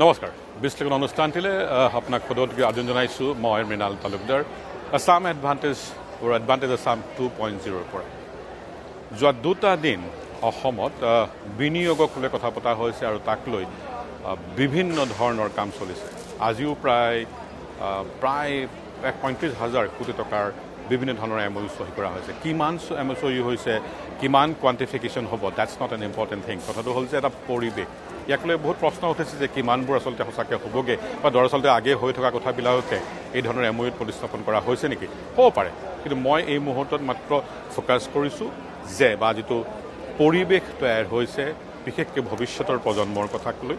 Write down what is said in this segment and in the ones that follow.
নমস্কাৰ বিশ্লেষণ অনুষ্ঠানটিলে আপোনাক সদতকৈ আয়োজন জনাইছোঁ মই মৃণাল তালুকদাৰ আছাম এডভান্টেজ আছাম 2.0 পৰা যোৱা দুটা দিন অসমত বিনিয়োগক লৈ কথা পতা হৈছে আৰু তাক লৈ বিভিন্ন ধৰণৰ কাম চলিছে আজিও প্ৰায় 35,000 কোটি টকাৰ বিভিন্ন ধৰণৰ এমঅইউ সহি কৰা হৈছে কিমান এমঅইউ হৈছে কিমান কোৱান্টিফিকেশ্যন হ'ব that's not an important thing কথাটো হ'ল যে এটা পৰিৱেশ ইয়াক লৈ বহুত প্ৰশ্ন উঠিছে যে কিমানবোৰ আচলতে সঁচাকৈ হ'বগৈ বা দৰাচলতে আগে হৈ থকা কথাবিলাককে এই ধৰণৰ এমঅইউত প্ৰতিস্থাপন কৰা হৈছে নেকি হ'ব পাৰে কিন্তু মই এই মুহূৰ্তত মাত্ৰ ফ'কাছ কৰিছোঁ যে বা যিটো পৰিৱেশ তৈয়াৰ হৈছে বিশেষকৈ ভৱিষ্যতৰ প্ৰজন্মৰ কথাক লৈ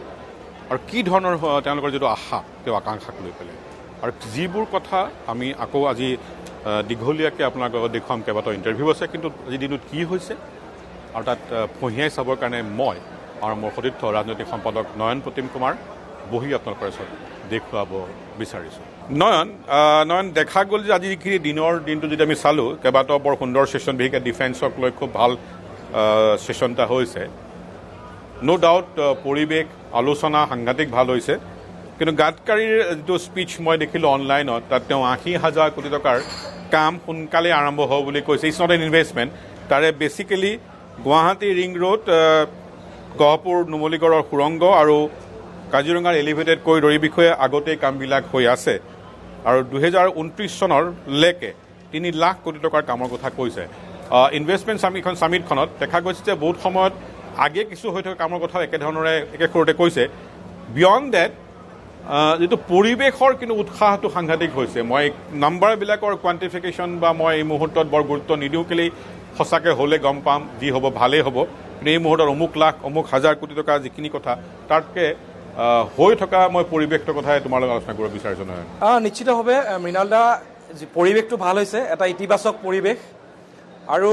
আৰু কি ধৰণৰ তেওঁলোকৰ যিটো আশা তেওঁ আকাংক্ষাক লৈ পেলাই আৰু যিবোৰ কথা আমি আকৌ আজি দীঘলীয়াকৈ আপোনাক দেখুৱাম কেইবাটাও ইণ্টাৰভিউ আছে কিন্তু আজি দিনটোত কি হৈছে আৰু তাত ফঁহিয়াই চাবৰ কাৰণে মই আৰু মোৰ সতীৰ্থ ৰাজনৈতিক সম্পাদক নয়ন প্ৰতিম কুমাৰ বহি আপোনালোকৰ ওচৰত দেখুৱাব বিচাৰিছোঁ নয়ন দেখা গ'ল যে আজি যিখিনি দিনটো যদি আমি চালোঁ কেইবাটাও বৰ সুন্দৰ ছেশ্যন বিশেষকৈ ডিফেন্সক লৈ খুব ভাল ছেশ্যন এটা হৈছে ন' ডাউট পৰিৱেশ আলোচনা সাংঘাতিক ভাল হৈছে কিন্তু গাডকাৰীৰ যিটো স্পীচ মই দেখিলোঁ অনলাইনত তাত তেওঁ 80,000 কোটি টকাৰ কাম সোনকালে আৰম্ভ হ'ব বুলি কৈছে ইটছ নট এন ইনভেষ্টমেণ্ট তাৰে basically Guwahati ring road Gohpur নুমলীগড়ৰ সুৰংগ আৰু কাজিৰঙাৰ এলিভেটেড কৰিডৰ বিষয়ে আগতেই কামবিলাক হৈ আছে আৰু 2029 চনলৈকে 3 লাখ কোটি টকাৰ কামৰ কথা কৈছে ইনভেষ্টমেণ্ট সামিটখনত দেখা গৈছে যে বহুত সময়ত আগে কিছু হৈ থকা কামৰ কথা একেধৰণৰে একেসুৰতে কৈছে বিয়ণ্ড ডেট যিটো পৰিৱেশৰ কিন্তু উৎসাহটো সাংঘাতিক হৈছে মই নাম্বাৰবিলাকৰ কোৱান্টিফিকেশ্যন বা মই এই মুহূৰ্তত বৰ গুৰুত্ব নিদিওঁ কেলেই সঁচাকৈ হ'লে গম পাম যি হ'ব ভালেই হ'ব কিন্তু এই মুহূৰ্তত অমুক লাখ অমুক হাজাৰ কোটি টকা যিখিনি কথা তাতকৈ হৈ থকা মই পৰিৱেশটোৰ কথাই তোমাৰ লগত আলোচনা কৰিব বিচাৰিছোঁ নহয় নিশ্চিতভাৱে মৃণালদা পৰিৱেশটো ভাল হৈছে এটা ইতিবাচক পৰিৱেশ আৰু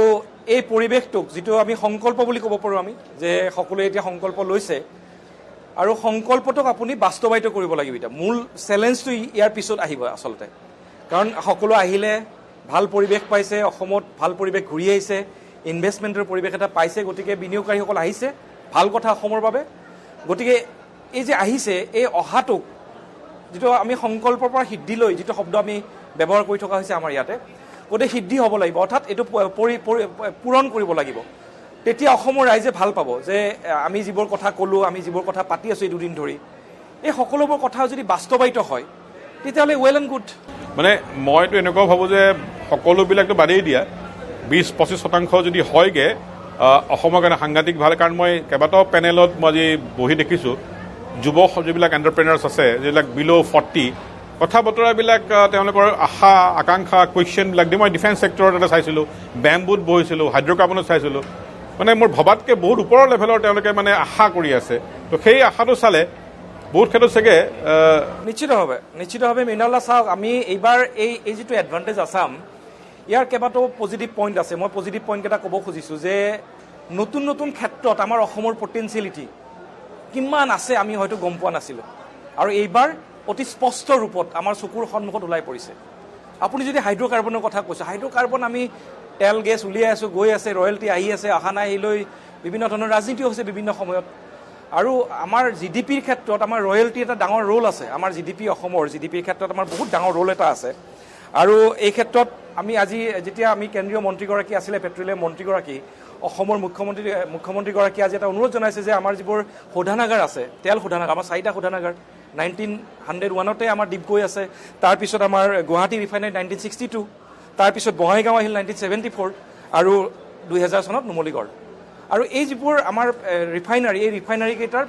এই পৰিৱেশটোক যিটো আমি সংকল্প বুলি ক'ব পাৰোঁ আমি যে সকলোৱে এতিয়া সংকল্প লৈছে আৰু সংকল্পটোক আপুনি বাস্তৱায়িত কৰিব লাগিব এতিয়া মূল চেলেঞ্জটো ইয়াৰ পিছত আহিব আচলতে কাৰণ সকলো আহিলে ভাল পৰিৱেশ পাইছে অসমত ভাল পৰিৱেশ ঘূৰি আহিছে ইনভেষ্টমেণ্টৰ পৰিৱেশ এটা পাইছে গতিকে বিনিয়োগকাৰীসকল আহিছে ভাল কথা অসমৰ বাবে গতিকে এই যে আহিছে এই অহাটোক যিটো আমি সংকল্পৰ পৰা সিদ্ধি লৈ যিটো শব্দ আমি ব্যৱহাৰ কৰি থকা হৈছে আমাৰ ইয়াতে গতিকে সিদ্ধি হ'ব লাগিব অৰ্থাৎ এইটো পূৰণ কৰিব লাগিব তেতিয়া অসমৰ ৰাইজে ভাল পাব যে আমি যিবোৰ কথা ক'লোঁ আমি যিবোৰ কথা পাতি আছোঁ এই দুদিন ধৰি এই সকলোবোৰ কথা যদি বাস্তৱায়িত হয় তেতিয়াহ'লে ৱেল এণ্ড গুড মানে মইতো এনেকুৱাও ভাবোঁ যে সকলোবিলাকতো বাদেই দিয়া 20-25% যদি হয়গৈ অসমৰ কাৰণে সাংঘাতিক ভাল কাৰণ মই কেইবাটাও পেনেলত মই আজি বহি দেখিছোঁ যুৱ যিবিলাক এণ্টাৰপ্ৰেনাৰ্ছ আছে যিবিলাক বিল' 40 কথা বতৰাবিলাক তেওঁলোকৰ আশা আকাংক্ষা কুৱেশ্যনবিলাক দি মই ডিফেন্স ছেক্টৰত এটা চাইছিলোঁ বেম্বুত বহিছিলোঁ হাইড্ৰ'কাৰ্বনত চাইছিলোঁ মানে মোৰ ভবাতকৈ বহুত ওপৰৰ লেভেলৰ তেওঁলোকে মানে আশা কৰি আছে তো সেই আশাটো চালে বহুত ক্ষেত্ৰত চাগে নিশ্চিতভাৱে মৃণালদা চাওক আমি এইবাৰ এই যিটো এডভান্টেজ আছাম ইয়াৰ কেইবাটাও পজিটিভ পইণ্ট আছে মই পজিটিভ পইণ্টকেইটা ক'ব খুজিছোঁ যে নতুন নতুন ক্ষেত্ৰত আমাৰ অসমৰ পটেঞ্চিয়েলিটি কিমান আছে আমি হয়তো গম পোৱা নাছিলোঁ আৰু এইবাৰ অতি স্পষ্ট ৰূপত আমাৰ চকুৰ সন্মুখত ওলাই পৰিছে আপুনি যদি হাইড্ৰ'কাৰ্বনৰ কথা কৈছে হাইড্ৰ'কাৰ্বন আমি তেল গেছ উলিয়াই আছোঁ গৈ আছে ৰয়েলটি আহি আছে অহা নাই লৈ বিভিন্ন ধৰণৰ ৰাজনীতিও হৈছে বিভিন্ন সময়ত আৰু আমাৰ জিডিপিৰ ক্ষেত্ৰত আমাৰ ৰয়েলটি এটা ডাঙৰ ৰোল আছে আমাৰ জিডিপি অসমৰ জিডিপিৰ ক্ষেত্ৰত আমাৰ বহুত ডাঙৰ ৰোল এটা আছে আৰু এই ক্ষেত্ৰত আমি আজি যেতিয়া আমি কেন্দ্ৰীয় মন্ত্ৰীগৰাকী আছিলে পেট্ৰলিয়াম মন্ত্ৰীগৰাকী অসমৰ মুখ্যমন্ত্ৰীগৰাকীয়ে আজি এটা অনুৰোধ জনাইছে যে আমাৰ যিবোৰ শোধনাগাৰ আছে তেল শোধনাগাৰ আমাৰ 4টা শোধনাগাৰ 1901তে আমাৰ ডিপগৈ আছে তাৰপিছত আমাৰ গুৱাহাটী ৰিফাইনাৰী 1962 তাৰপিছত বঙাইগাঁও আহিল 1974 আৰু 2000 চনত নুমলীগড় আৰু এই যিবোৰ আমাৰ ৰিফাইনাৰী এই ৰিফাইনাৰীকেইটাৰ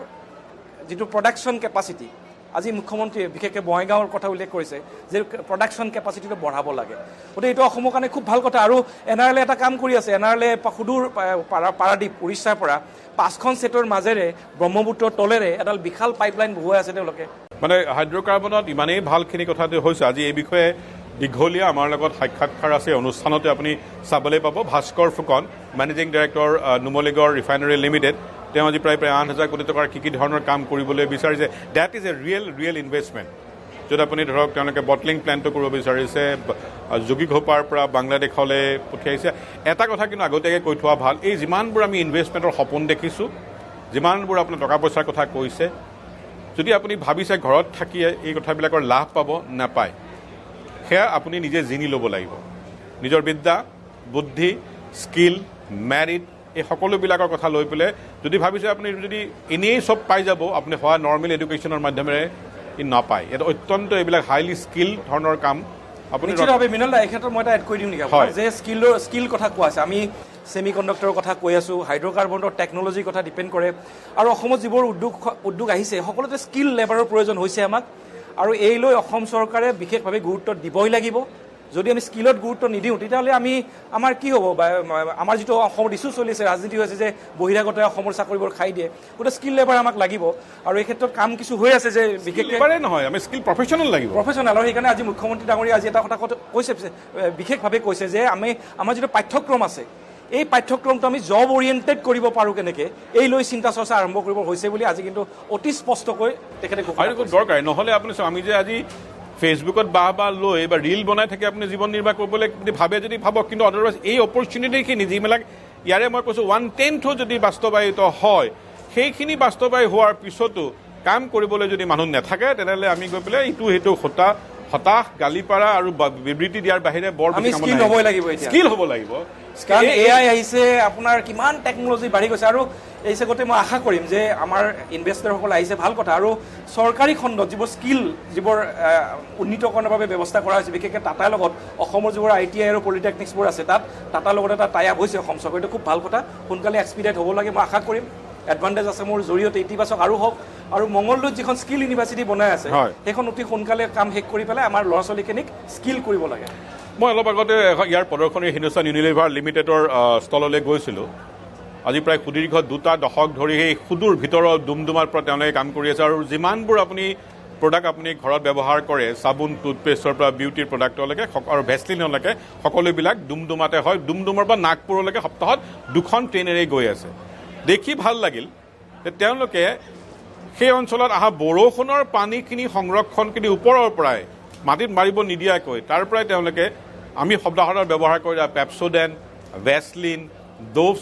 যিটো প্ৰডাকশ্যন কেপাচিটি আজি মুখ্যমন্ত্ৰীয়ে বিশেষকৈ বঙাইগাঁৱৰ কথা উল্লেখ কৰিছে যে প্ৰডাকশ্যন কেপাচিটিটো বঢ়াব লাগে গতিকে এইটো অসমৰ কাৰণে খুব ভাল কথা আৰু NRLA এটা কাম কৰি আছে NRLA সুদূৰ পাৰাদ্বীপ উৰিষ্যাৰ পৰা 5খন ষ্টেটৰ মাজেৰে ব্ৰহ্মপুত্ৰৰ তলেৰে এডাল বিশাল পাইপলাইন বহুৱাই আছে তেওঁলোকে মানে হাইড্ৰ'কাৰ্বনত ইমানেই ভালখিনি কথাটো হৈছে আজি এই বিষয়ে দীঘলীয়া আমাৰ লগত সাক্ষাৎকাৰ আছে অনুষ্ঠানতে আপুনি চাবলৈ পাব Bhaskar Phukan managing director Numaligarh refinery limited তেওঁ আজি প্ৰায় 8,000 কোটি টকাৰ কি ধৰণৰ কাম কৰিবলৈ বিচাৰিছে that is a real investment য'ত আপুনি ধৰক তেওঁলোকে বটলিং প্লেণ্টটো কৰিব বিচাৰিছে যোগীঘোপাৰ পৰা বাংলাদেশলৈ পঠিয়াইছে এটা কথা কিন্তু আগতীয়াকৈ কৈ থোৱা ভাল এই যিমানবোৰ আমি ইনভেষ্টমেণ্টৰ সপোন দেখিছোঁ যিমানবোৰ আপোনাৰ টকা পইচাৰ কথা কৈছে যদি আপুনি ভাবিছে ঘৰত থাকিয়ে এই কথাবিলাকৰ লাভ পাব নাপায় সেয়া আপুনি নিজে জিনি ল'ব লাগিব নিজৰ বিদ্যা বুদ্ধি স্কিল মেৰিট এই সকলোবিলাকৰ কথা লৈ পেলাই যদি ভাবিছে আপুনি যদি এনেই চব পাই যাব আপুনি হোৱা নৰ্মেল এডুকেশ্যনৰ মাধ্যমেৰে ই নাপায় এটা অত্যন্ত এইবিলাক হাইলি স্কিল ধৰণৰ কাম আপুনি নিশ্চিতভাৱে মিনল দা এই ক্ষেত্ৰত মই এটা এড কৰি দিওঁ নেকি যে স্কিল কথা কোৱা আছে আমি ছেমি কণ্ডাক্টৰৰ কথা কৈ আছোঁ হাইড্ৰ'কাৰ্বনৰ টেকন'লজিৰ কথা ডিপেণ্ড কৰে আৰু অসমত যিবোৰ উদ্যোগ আহিছে সকলোতে স্কিল লেবাৰৰ প্ৰয়োজন হৈছে আমাক আৰু এই লৈ অসম চৰকাৰে বিশেষভাৱে গুৰুত্ব দিবই লাগিব যদি আমি স্কিলত গুৰুত্ব নিদিওঁ তেতিয়াহ'লে আমাৰ কি হ'ব আমাৰ যিটো অসমত ইছ্যু চলি আছে ৰাজনীতি হৈ আছে যে বহিৰাগতে অসমৰ চাকৰিবোৰ খাই দিয়ে গোটেই স্কিল লেবাৰ আমাক লাগিব আৰু এই ক্ষেত্ৰত কাম কিছু হৈ আছে যে বিশেষকৈ নহয় আমি স্কিল প্ৰফেচনেল লাগিব প্ৰফেচনেল আৰু সেইকাৰণে আজি মুখ্যমন্ত্ৰী ডাঙৰীয়া আজি এটা কথা কৈছে বিশেষভাৱে কৈছে যে আমাৰ যিটো পাঠ্যক্ৰম আছে এই পাঠ্যক্ৰমটো আমি জব অৰিয়েণ্টেড কৰিব পাৰোঁ কেনেকৈ এই লৈ চিন্তা চৰ্চা আৰম্ভ কৰিব হৈছে বুলি আজি কিন্তু অতি স্পষ্টকৈ তেখেতে দৰকাৰ নহ'লে আপুনি আমি যে আজি ফেচবুকত বাহ লৈ বা ৰীল বনাই থাকে আপুনি জীৱন নিৰ্বাহ কৰিবলৈ ভাবে যদি ভাবক কিন্তু আদাৰৱাইজ এই অপৰচুনিটিখিনি যিবিলাক ইয়াৰে মই কৈছোঁ 1/10 যদি বাস্তৱায়িত হয় সেইখিনি বাস্তৱায়িত হোৱাৰ পিছতো কাম কৰিবলৈ যদি মানুহ নাথাকে তেনেহ'লে আমি গৈ পেলাই ইটো সেইটো হতাশ গালি পাৰা আৰু বিবৃতি দিয়াৰ বাহিৰে বৰ স্কিল হ'ব লাগিব কাৰণ এআই আহিছে আপোনাৰ কিমান টেকন'লজি বাঢ়ি গৈছে আৰু এই চেগতে মই আশা কৰিম যে আমাৰ ইনভেষ্টৰসকল আহিছে ভাল কথা আৰু চৰকাৰী খণ্ডত যিবোৰ স্কিল যিবোৰ উন্নীতকৰণৰ বাবে ব্যৱস্থা কৰা হৈছে বিশেষকৈ টাটাৰ লগত অসমৰ যিবোৰ ITI আৰু পলিটেকনিক্সবোৰ আছে তাত টাটাৰ লগত এটা টাই আপ হৈছে অসম চৰকাৰ এইটো খুব ভাল কথা সোনকালে এক্সপিডিয়েট হ'ব লাগে মই আশা কৰিম এডভান্টেজ আছে মোৰ জৰিয়তে ইতিবাচক আৰু হওক আৰু মংগলদৈত যিখন স্কিল ইউনিভাৰ্চিটি বনাই আছে সেইখন অতি সোনকালে কাম শেষ কৰি পেলাই আমাৰ ল'ৰা ছোৱালীখিনিক স্কিল কৰিব লাগে মই অলপ আগতে ইয়াৰ প্ৰদৰ্শনী হিন্দুস্তান ইউনিলিভাৰ লিমিটেডৰ স্থললৈ গৈছিলোঁ আজি প্ৰায় সুদীৰ্ঘ 2 দশক ধৰি সেই সুদূৰ ভিতৰৰ ডুমডুমাৰ পৰা তেওঁলোকে কাম কৰি আছে আৰু যিমানবোৰ আপুনি প্ৰডাক্ট আপুনি ঘৰত ব্যৱহাৰ কৰে চাবোন টুথপেষ্টৰ পৰা বিউটিৰ প্ৰডাক্টলৈকে আৰু ভেচলিনলৈকে সকলোবিলাক ডুমডুমাতে হয় ডুমডুমাৰ পৰা নাগপুৰলৈকে সপ্তাহত 2খন ট্ৰেইনেৰে গৈ আছে দেখি ভাল লাগিল যে তেওঁলোকে সেই অঞ্চলত অহা বৰষুণৰ পানীখিনি সংৰক্ষণখিনি ওপৰৰ পৰাই মাটিত মাৰিব নিদিয়াকৈ তাৰ পৰাই তেওঁলোকে আমি শব্দাহৰ ব্যৱহাৰ কৰি পেপচোডেন ভেচলিন ডোভ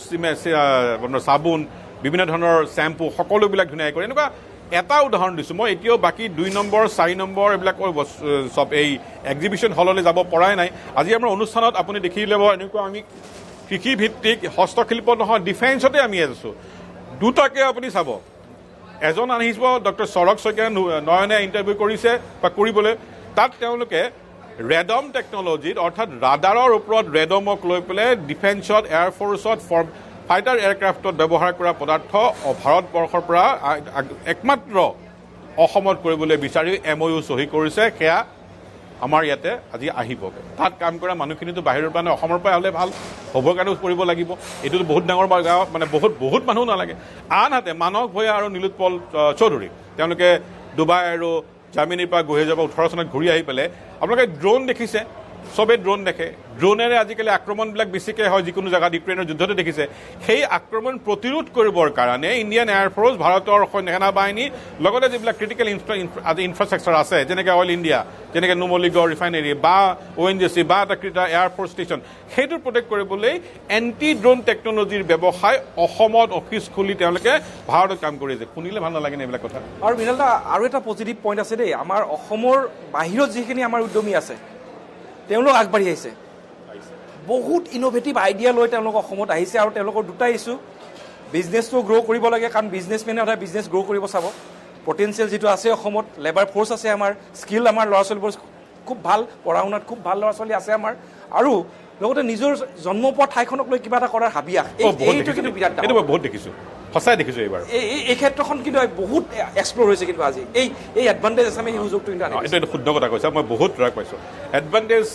চাবোন বিভিন্ন ধৰণৰ চেম্পু সকলোবিলাক ধুনীয়াকৈ কৰে এনেকুৱা এটা উদাহৰণ দিছোঁ মই এতিয়াও বাকী 2 নম্বৰ 4 নম্বৰ এইবিলাক চব এই এক্সিবিশ্যন হললৈ যাব পৰাই নাই আজি আমাৰ অনুষ্ঠানত আপুনি দেখি ল'ব এনেকুৱা আমি কৃষিভিত্তিক হস্তশিল্প নহয় ডিফেন্সতে আমি আছোঁ দুটাকে আপুনি চাব এজন আহিব ডক্টৰ সৰগ শইকীয়া নয়নে ইণ্টাৰভিউ কৰিছে বা কৰিবলৈ তাত তেওঁলোকে ৰেডম টেকন'লজিত অৰ্থাৎ ৰাডাৰৰ ওপৰত ৰেডমক লৈ পেলাই ডিফেন্সত এয়াৰফ'ৰ্চত ফাইটাৰ এয়াৰক্ৰাফ্টত ব্যৱহাৰ কৰা পদাৰ্থ ভাৰতবৰ্ষৰ পৰা একমাত্ৰ অসমত কৰিবলৈ বিচাৰি MOU চহী কৰিছে সেয়া আমাৰ ইয়াতে আজি আহিব তাত কাম কৰা মানুহখিনিতো বাহিৰৰ পৰা অসমৰ পৰা হ'লে ভাল হ'ব কাৰণেও কৰিব লাগিব এইটোতো বহুত ডাঙৰ গাঁও মানে বহুত মানুহ নালাগে আনহাতে মানস ভূঞা আৰু নীলোৎপল চৌধুৰী তেওঁলোকে ডুবাই আৰু জাৰ্মানীৰ পৰা 2018 চনত ঘূৰি আহি পেলাই আপোনালোকে ড্ৰোন দেখিছে চবেই ড্ৰোন দেখে ড্ৰোনেৰে আজিকালি আক্ৰমণবিলাক বেছিকৈ হয় যিকোনো জেগাত ইউক্ৰেইনৰ যুদ্ধতে দেখিছে সেই আক্ৰমণ প্ৰতিৰোধ কৰিবৰ কাৰণে ইণ্ডিয়ান এয়াৰফ'ৰ্চ ভাৰতৰ সেনা বাহিনী লগতে যিবিলাক ক্ৰিটিকেল ইনফ্ৰাষ্ট্ৰাকচাৰ আছে যেনেকৈ অইল ইণ্ডিয়া যেনেকৈ নুমলীগড় ৰিফাইনেৰী বা ONGC বা এটা এয়াৰফ'ৰ্চ ষ্টেচন সেইটোৰ প্ৰটেক্ট কৰিবলৈ এণ্টি ড্ৰোন টেকন'লজিৰ ব্যৱসায় অসমত অফিচ খুলি তেওঁলোকে ভাৰতত কাম কৰি আছে শুনিলে ভাল নালাগে এইবিলাক কথা আৰু বিনাল দা আৰু এটা পজিটিভ পইণ্ট আছে দেই আমাৰ অসমৰ বাহিৰত যিখিনি আমাৰ উদ্যমী আছে তেওঁলোক আগবাঢ়ি আহিছে বহুত ইনোভেটিভ আইডিয়া লৈ তেওঁলোক অসমত আহিছে আৰু তেওঁলোকৰ দুটা ইছ্যু বিজনেছটো গ্ৰ' কৰিব লাগে কাৰণ বিজনেছমেনে সদায় বিজনেছ গ্ৰ' কৰিব চাব পটেঞ্চিয়েল যিটো আছে অসমত লেবাৰ ফ'ৰ্চ আছে আমাৰ স্কিল আমাৰ ল'ৰা ছোৱালীবোৰ খুব ভাল পঢ়া শুনাত খুব ভাল ল'ৰা ছোৱালী আছে আমাৰ আৰু লগতে নিজৰ জন্ম পোৱা ঠাইখনক লৈ কিবা এটা কৰাৰ হাবিয়াস এইটো কিন্তু বিৰাট এইটো মই বহুত দেখিছোঁ সঁচাই দেখিছোঁ এইবাৰ এই ক্ষেত্ৰখন কিন্তু বহুত এক্সপ্ল'ৰ হৈছে কিন্তু আজি এই এডভান্টেজ আছামে সেই সুযোগটো কিন্তু এইটো শুদ্ধ কথা কৈছা মই বহুত ৰাগ পাইছোঁ এডভান্টেজ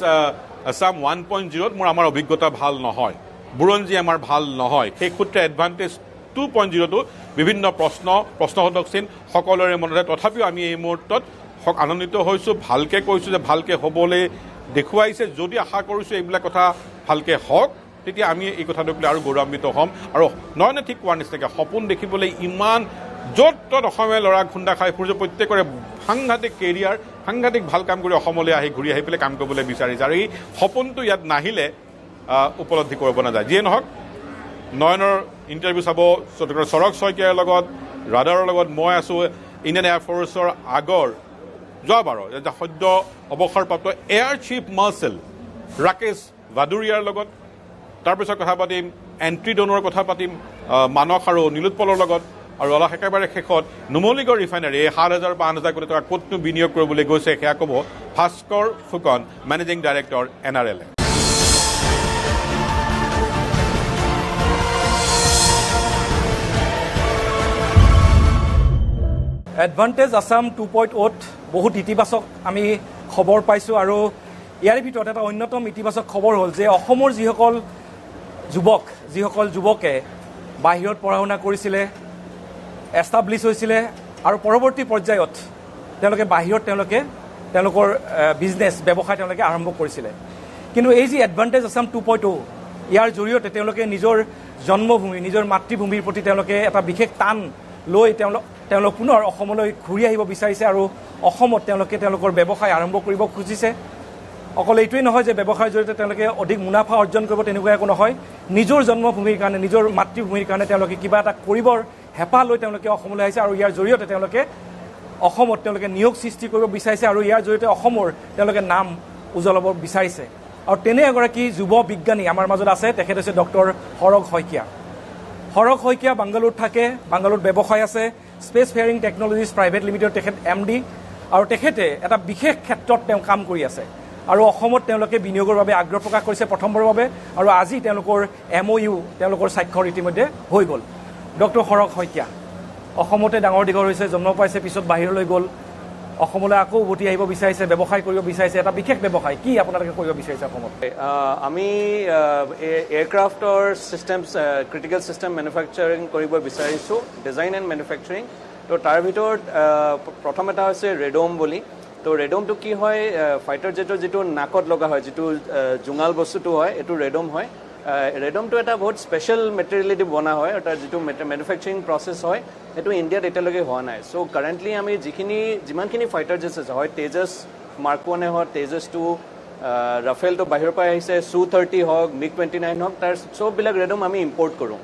আছাম 1.0 মোৰ আমাৰ অভিজ্ঞতা ভাল নহয় বুৰঞ্জী আমাৰ ভাল নহয় সেই সূত্ৰে এডভান্টেজ 2.0টো বিভিন্ন প্ৰশ্নসূচক চিন সকলোৰে মনতে তথাপিও আমি এই মুহূৰ্তত আনন্দিত হৈছোঁ ভালকৈ কৈছোঁ যে ভালকৈ হ'বলৈ দেখুৱাইছে যদি আশা কৰিছোঁ এইবিলাক কথা ভালকৈ হওক তেতিয়া আমি এই কথাটোক লৈ আৰু গৌৰৱান্বিত হ'ম আৰু নয়নে ঠিক কোৱাৰ নিচিনাকৈ সপোন দেখিবলৈ ইমান য'ত ত'ত অসমীয়া ল'ৰা খুন্দা খাই ফুৰিছে প্ৰত্যেকৰে সাংঘাতিক কেৰিয়াৰ সাংঘাতিক ভাল কাম কৰি অসমলৈ ঘূৰি আহি পেলাই কাম কৰিবলৈ বিচাৰিছে আৰু এই সপোনটো ইয়াত নাহিলে উপলব্ধি কৰিব নাযায় যিয়ে নহওক নয়নৰ ইণ্টাৰভিউ চাব ডক্টৰ সৰগ শইকীয়াৰ লগত ৰাডাৰৰ লগত মই আছোঁ ইণ্ডিয়ান এয়াৰফ'ৰ্চৰ আগৰ যোৱাবাৰৰ সদ্য অৱসৰপ্ৰাপ্ত এয়াৰ চিফ মাৰ্শ্বেল ৰাকেশ ভাদুৰিয়াৰ লগত তাৰপিছত কথা পাতিম এণ্ট্ৰি ডনৰ কথা পাতিম মানস আৰু নীলোৎপলৰ লগত আৰু অলপ একেবাৰে শেষত নুমলীগড় ৰিফাইনাৰী এই 7,000 বা 8,000 কোটি টকা ক'তনো বিনিয়োগ কৰিবলৈ গৈছে সেয়া ক'ব Bhaskar Phukan managing director NRL advantage Assam 2.0 বহুত ইতিবাচক আমি খবৰ পাইছোঁ আৰু ইয়াৰে ভিতৰত এটা অন্যতম ইতিবাচক খবৰ হ'ল যে অসমৰ যিসকল যুৱকে বাহিৰত পঢ়া শুনা কৰিছিলে এষ্টাব্লিছ হৈছিলে আৰু পৰৱৰ্তী পৰ্যায়ত তেওঁলোকে বাহিৰত তেওঁলোকৰ বিজনেছ ব্যৱসায় তেওঁলোকে আৰম্ভ কৰিছিলে কিন্তু এই যি এডভান্টেজ আছাম 2.0 ইয়াৰ জৰিয়তে তেওঁলোকে নিজৰ জন্মভূমি নিজৰ মাতৃভূমিৰ প্ৰতি তেওঁলোকে এটা বিশেষ টান লৈ তেওঁলোক পুনৰ অসমলৈ ঘূৰি আহিব বিচাৰিছে আৰু অসমত তেওঁলোকৰ ব্যৱসায় আৰম্ভ কৰিব খুজিছে অকল এইটোৱেই নহয় যে ব্যৱসায়ৰ জৰিয়তে তেওঁলোকে অধিক মুনাফা অৰ্জন কৰিব তেনেকুৱা একো নহয় নিজৰ জন্মভূমিৰ কাৰণে নিজৰ মাতৃভূমিৰ কাৰণে তেওঁলোকে কিবা এটা কৰিবৰ হেঁপাহ লৈ তেওঁলোকে অসমলৈ আহিছে আৰু ইয়াৰ জৰিয়তে অসমত তেওঁলোকে নিয়োগ সৃষ্টি কৰিব বিচাৰিছে আৰু ইয়াৰ জৰিয়তে অসমৰ তেওঁলোকে নাম উজ্বলাব বিচাৰিছে আৰু তেনে এগৰাকী যুৱ বিজ্ঞানী আমাৰ মাজত আছে তেখেত হৈছে ডক্টৰ হৰক শইকীয়া বাংগালুৰুত থাকে বাংগালুৰুত ব্যৱসায় আছে space fairing technologies private limited তেখেত MD আৰু তেখেতে এটা বিশেষ ক্ষেত্ৰত তেওঁ কাম কৰি আছে আৰু অসমত তেওঁলোকে বিনিয়োগৰ বাবে আগ্ৰহ প্ৰকাশ কৰিছে প্ৰথমবাৰৰ বাবে আৰু আজি তেওঁলোকৰ MOU তেওঁলোকৰ স্বাক্ষৰ ইতিমধ্যে হৈ গ'ল ডক্টৰ হৰক শইকীয়া অসমতে ডাঙৰ দীঘল হৈছে জন্ম পাইছে পিছত বাহিৰলৈ গ'ল অসমলৈ আকৌ উভতি আহিব বিচাৰিছে ব্যৱসায় কৰিব বিচাৰিছে এটা বিশেষ ব্যৱসায় কি আপোনালোকে কৰিব বিচাৰিছে অসমত আমি এয়াৰক্ৰাফ্টৰ চিষ্টেমছ ক্ৰিটিকেল চিষ্টেম মেনুফেকচাৰিং কৰিব বিচাৰিছোঁ ডিজাইন এণ্ড মেনুফেকচাৰিং তো তাৰ ভিতৰত প্ৰথম এটা হৈছে ৰেডোম বুলি তো ৰেডোমটো কি হয় ফাইটাৰ জেটৰ যিটো নাকত লগা হয় যিটো জোঙাল বস্তুটো হয় এইটো ৰেডোম হয় ৰেডমটো এটা বহুত স্পেচিয়েল মেটেৰিয়েলেদি বনা হয় আৰু তাৰ যিটো মেনুফেকচাৰিং প্ৰচেছ হয় সেইটো ইণ্ডিয়াত এতিয়ালৈকে হোৱা নাই চ' কাৰেণ্টলি আমি যিমানখিনি ফাইটাৰ জেটছ আছে হয় তেজছ মাৰ্ক 1 হওক তেজছ 2 ৰাফেলটো বাহিৰৰ পৰা আহিছে Su-30 হওক MiG-29 হওক তাৰ চববিলাক ৰেডম আমি ইম্পৰ্ট কৰোঁ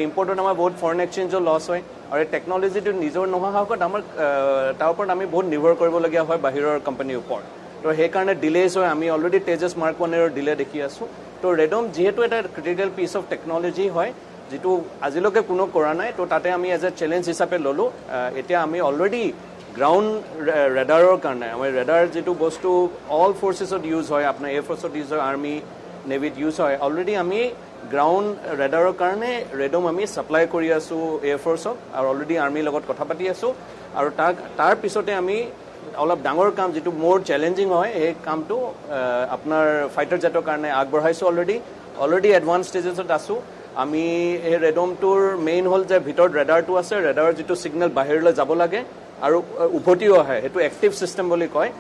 ইম্পৰ্টত আমাৰ বহুত ফৰেন এক্সচেঞ্জৰ লছ হয় আৰু এই টেকনলজিটো নিজৰ নোহোৱা হোৱাৰ আমাৰ তাৰ ওপৰত আমি বহুত নিৰ্ভৰ কৰিবলগীয়া হয় বাহিৰৰ কোম্পানীৰ ওপৰত তো সেইকাৰণে ডিলেজ হয় আমি অলৰেডি তেজছ মাৰ্ক 1ৰ ডিলে দেখি আছোঁ তো ৰেডম যিহেতু এটা ক্ৰিটিকেল পিচ অফ টেকনলজি হয় যিটো আজিলৈকে কোনো কৰা নাই তো তাতে আমি এজ এ চেলেঞ্জ হিচাপে ল'লোঁ এতিয়া আমি অলৰেডি গ্ৰাউণ্ড ৰেডাৰৰ কাৰণে আমাৰ ৰেডাৰ যিটো বস্তু অল ফ'ৰ্চেছত ইউজ হয় আপোনাৰ এয়াৰফ'ৰ্চত ইউজ হয় আৰ্মি নেভিত ইউজ হয় অলৰেডি আমি গ্ৰাউণ্ড ৰেডাৰৰ কাৰণে ৰেডম আমি ছাপ্লাই কৰি আছোঁ এয়াৰফ'ৰ্চক আৰু অলৰেডি আৰ্মিৰ লগত কথা পাতি আছোঁ আৰু তাৰ পিছতে আমি অলপ ডাঙৰ কাম যিটো মোৰ চেলেঞ্জিং হয় সেই কামটো আপোনাৰ ফাইটাৰ জেটৰ কাৰণে আগবঢ়াইছোঁ অলৰেডি এডভান্স ষ্টেজেছত আছোঁ আমি এই ৰেডমটোৰ মেইন হ'ল যে ভিতৰত ৰেডাৰটো আছে ৰেডাৰৰ যিটো ছিগনেল বাহিৰলৈ যাব লাগে আৰু উভতিও আহে সেইটো এক্টিভ ছিষ্টেম বুলি কয়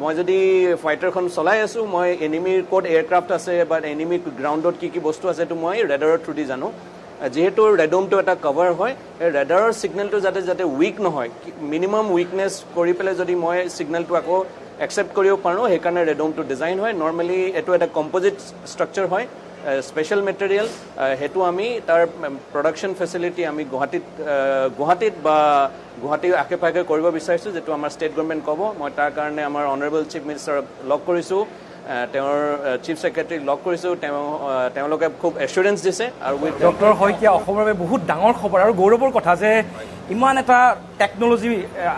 মই যদি ফাইটাৰখন চলাই আছোঁ মই এনিমিৰ ক'ত এয়াৰক্ৰাফ্ট আছে বা এনিমিৰ গ্ৰাউণ্ডত কি বস্তু আছে সেইটো মই ৰেডাৰৰ থ্ৰুদি জানো যিহেতু ৰেডমটো এটা কভাৰ হয় এই ৰেডাৰৰ ছিগনেলটো যাতে উইক নহয় মিনিমাম উইকনেছ কৰি পেলাই যদি মই ছিগনেলটো আকৌ একচেপ্ট কৰিব পাৰোঁ সেইকাৰণে ৰেডমটো ডিজাইন হয় নৰ্মেলি এইটো এটা কম্পজিট ষ্ট্ৰাকচাৰ হয় স্পেচিয়েল মেটেৰিয়েল সেইটো আমি তাৰ প্ৰডাকশ্যন ফেচিলিটি আমি গুৱাহাটীত বা গুৱাহাটীৰ আশে পাশে কৰিব বিচাৰিছোঁ যিটো আমাৰ ষ্টেট গভৰ্ণমেণ্ট ক'ব মই তাৰ কাৰণে আমাৰ অনাৰেবল চিফ মিনিষ্টাৰক লগ কৰিছোঁ তেওঁৰ চিফ ছেক্ৰেটাৰীক লগ কৰিছোঁ তেওঁলোকে খুব এচুৰেঞ্চ দিছে আৰু ডক্টৰ শইকীয়া অসমৰ বাবে বহুত ডাঙৰ খবৰ আৰু গৌৰৱৰ কথা যে ইমান এটা টেকনলজি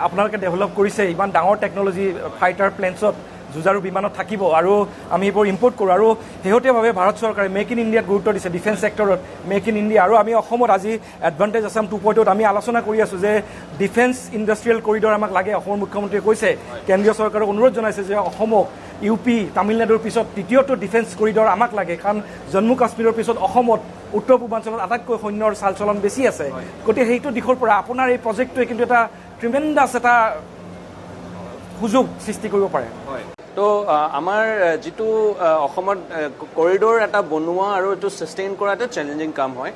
আপোনালোকে ডেভেলপ কৰিছে ইমান ডাঙৰ টেকনলজি ফাইটাৰ প্লেনছত যুঁজাৰু বিমানত থাকিব আৰু আমি এইবোৰ ইম্পৰ্ট কৰোঁ আৰু শেহতীয়াভাৱে ভাৰত চৰকাৰে মেক ইন ইণ্ডিয়াত গুৰুত্ব দিছে ডিফেন্স ছেক্টৰত মেক ইন ইণ্ডিয়া আৰু আমি অসমত আজি এডভান্টেজ আছাম 2.0 আমি আলোচনা কৰি আছোঁ যে ডিফেন্স ইণ্ডাষ্ট্ৰিয়েল কৰিডৰ আমাক লাগে অসমৰ মুখ্যমন্ত্ৰীয়ে কৈছে কেন্দ্ৰীয় চৰকাৰক অনুৰোধ জনাইছে যে অসমক UP তামিলনাডুৰ পিছত তৃতীয়টো ডিফেন্স কৰিডৰ আমাক লাগে কাৰণ জম্মু কাশ্মীৰৰ পিছত অসমত উত্তৰ পূৰ্বাঞ্চলত আটাইতকৈ সৈন্যৰ চাল চলন বেছি আছে গতিকে সেইটো দিশৰ পৰা আপোনাৰ এই প্ৰজেক্টটোৱে কিন্তু এটা ট্ৰিমেণ্ডাছ এটা সুযোগ সৃষ্টি কৰিব পাৰে তো আমাৰ যিটো অসমত কৰিডৰ এটা বনোৱা আৰু এইটো ছাষ্টেইন কৰা এটা চেলেঞ্জিং কাম হয়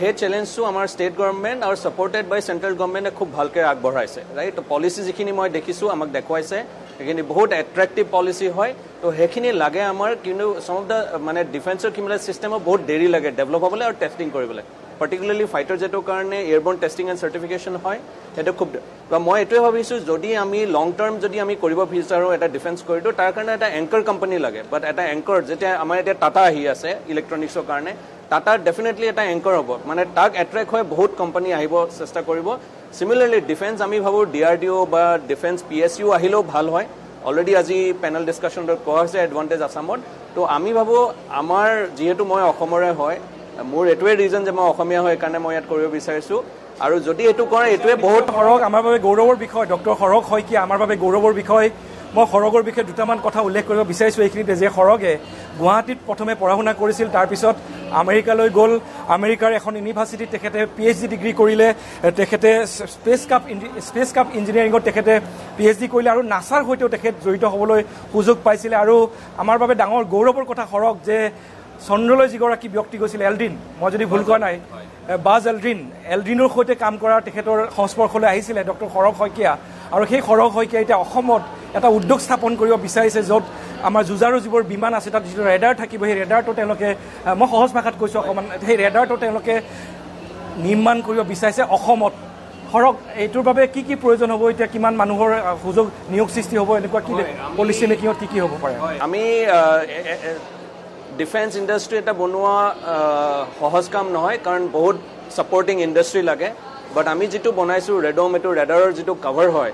সেই চেলেঞ্জটো আমাৰ ষ্টেট গভৰ্ণমেণ্ট আৰু ছাপৰ্টেড বাই চেণ্ট্ৰেল গভৰ্ণমেণ্টে খুব ভালকৈ আগবঢ়াইছে ৰাইট তো পলিচি যিখিনি মই দেখিছোঁ আমাক দেখুৱাইছে সেইখিনি বহুত এট্ৰেক্টিভ পলিচি হয় তো সেইখিনি লাগে আমাৰ কিন্তু চাম অফ দ্য মানে ডিফেন্সৰ কিমিউলেট ছিষ্টেমত বহুত দেৰি লাগে ডেভেলপ হ'বলৈ আৰু টেষ্টিং কৰিবলৈ পাৰ্টিকুলাৰলি ফাইটাৰ জেটৰ কাৰণে এয়াৰবৰ্ন টেষ্টিং এণ্ড চাৰ্টিফিকেশ্যন হয় সেইটো খুব মই এইটোৱে ভাবিছোঁ যদি আমি লং টাৰ্ম যদি আমি কৰিব বিচাৰোঁ এটা ডিফেন্স কৰিডৰ তাৰ কাৰণে এটা এংকাৰ কোম্পানী লাগে বাট এটা এংকাৰ যেতিয়া আমাৰ এতিয়া টাটা আহি আছে ইলেক্ট্ৰনিক্সৰ কাৰণে টাটা ডেফিনেটলি এটা এংকাৰ হ'ব মানে তাক এট্ৰেক্ট হৈ বহুত কোম্পানী আহিব চেষ্টা কৰিব সিমিলাৰলি ডিফেন্স আমি ভাবোঁ DRDO বা ডিফেন্স PSU আহিলেও ভাল হয় অলৰেডি আজি পেনেল ডিছকাশ্যনত কোৱা হৈছে এডভান্টেজ আছামত তো আমি ভাবোঁ আমাৰ যিহেতু মই অসমৰে হয় মোৰ এইটোৱে ৰিজন যে মই অসমীয়া হয় কাৰণে মই ইয়াত কৰিব বিচাৰিছোঁ আৰু যদি এইটো কৰে এইটোৱে বহুত সৰগ আমাৰ বাবে গৌৰৱৰ বিষয় ডক্টৰ সৰগ শইকীয়া আমাৰ বাবে গৌৰৱৰ বিষয় মই সৰগৰ বিষয়ে দুটামান কথা উল্লেখ কৰিব বিচাৰিছোঁ এইখিনিতে যে সৰগে গুৱাহাটীত প্ৰথমে পঢ়া শুনা কৰিছিল তাৰপিছত আমেৰিকালৈ গ'ল আমেৰিকাৰ এখন ইউনিভাৰ্চিটিত তেখেতে PhD ডিগ্ৰী কৰিলে তেখেতে স্পেচ কাপ ইঞ্জিনিয়াৰিঙত তেখেতে PhD কৰিলে আৰু নাছাৰ সৈতেও তেখেত জড়িত হ'বলৈ সুযোগ পাইছিলে আৰু আমাৰ বাবে ডাঙৰ গৌৰৱৰ কথা সৰগ যে চন্দ্ৰলৈ যিগৰাকী ব্যক্তি গৈছিল এলড্ৰিন মই যদি ভুল কোৱা নাই বাজ এলড্ৰিনৰ সৈতে কাম কৰা তেখেতৰ সংস্পৰ্শলৈ আহিছিলে ডক্টৰ সৰগ শইকীয়া আৰু সেই সৰগ শইকীয়া এতিয়া অসমত এটা উদ্যোগ স্থাপন কৰিব বিচাৰিছে য'ত আমাৰ যুঁজাৰু যিবোৰ বিমান আছে তাত যিটো ৰেডাৰ থাকিব সেই ৰেডাৰটো তেওঁলোকে মই সহজ ভাষাত কৈছোঁ অকণমান সেই ৰেডাৰটো তেওঁলোকে নিৰ্মাণ কৰিব বিচাৰিছে অসমত সৰগ এইটোৰ বাবে কি কি প্ৰয়োজন হ'ব এতিয়া কিমান মানুহৰ সুযোগ নিয়োগ সৃষ্টি হ'ব এনেকুৱা কি পলিচি মেকিঙত কি হ'ব পাৰে আমি ডিফেন্স ইণ্ডাষ্ট্ৰি এটা বনোৱা সহজ কাম নহয় কাৰণ বহুত ছাপৰ্টিং ইণ্ডাষ্ট্ৰি লাগে বাট আমি যিটো বনাইছোঁ ৰেডম এইটো ৰেডাৰৰ যিটো কভাৰ হয়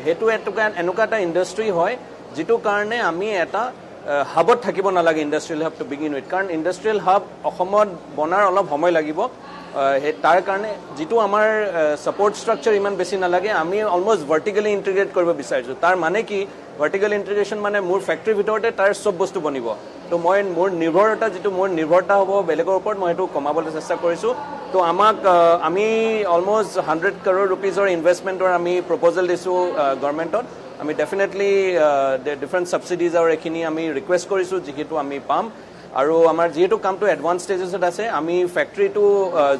সেইটো এনেকুৱা এটা ইণ্ডাষ্ট্ৰি হয় যিটো কাৰণে আমি এটা হাবত থাকিব নালাগে industrial hub to begin with কাৰণ ইণ্ডাষ্ট্ৰিয়েল হাব অসমত বনাৰ অলপ সময় লাগিব তাৰ কাৰণে যিটো আমাৰ ছাপৰ্ট ষ্ট্ৰাকচাৰ ইমান বেছি নালাগে আমি অলমষ্ট ভাৰ্টিকেলি ইণ্টিগ্ৰেট কৰিব বিচাৰিছোঁ তাৰ মানে কি ভাৰ্টিকেল ইণ্টিগ্ৰেশ্যন মানে মোৰ ফেক্টৰীৰ ভিতৰতে তাৰ চব বস্তু বনিব তো মই মোৰ নিৰ্ভৰতা হ'ব বেলেগৰ ওপৰত মই সেইটো কমাবলৈ চেষ্টা কৰিছোঁ তো আমাক আমি অলমষ্ট 100 crore rupeesৰ ইনভেষ্টমেণ্টৰ আমি প্ৰপ'জেল দিছোঁ গভৰ্ণমেণ্টত আমি ডেফিনেটলি ডিফাৰেণ্ট ছাবচিডিজ আৰু এইখিনি আমি ৰিকুৱেষ্ট কৰিছোঁ যিহেতু আমি পাম আৰু আমাৰ যিহেতু কামটো এডভান্স ষ্টেজেছত আছে আমি ফেক্টৰীটো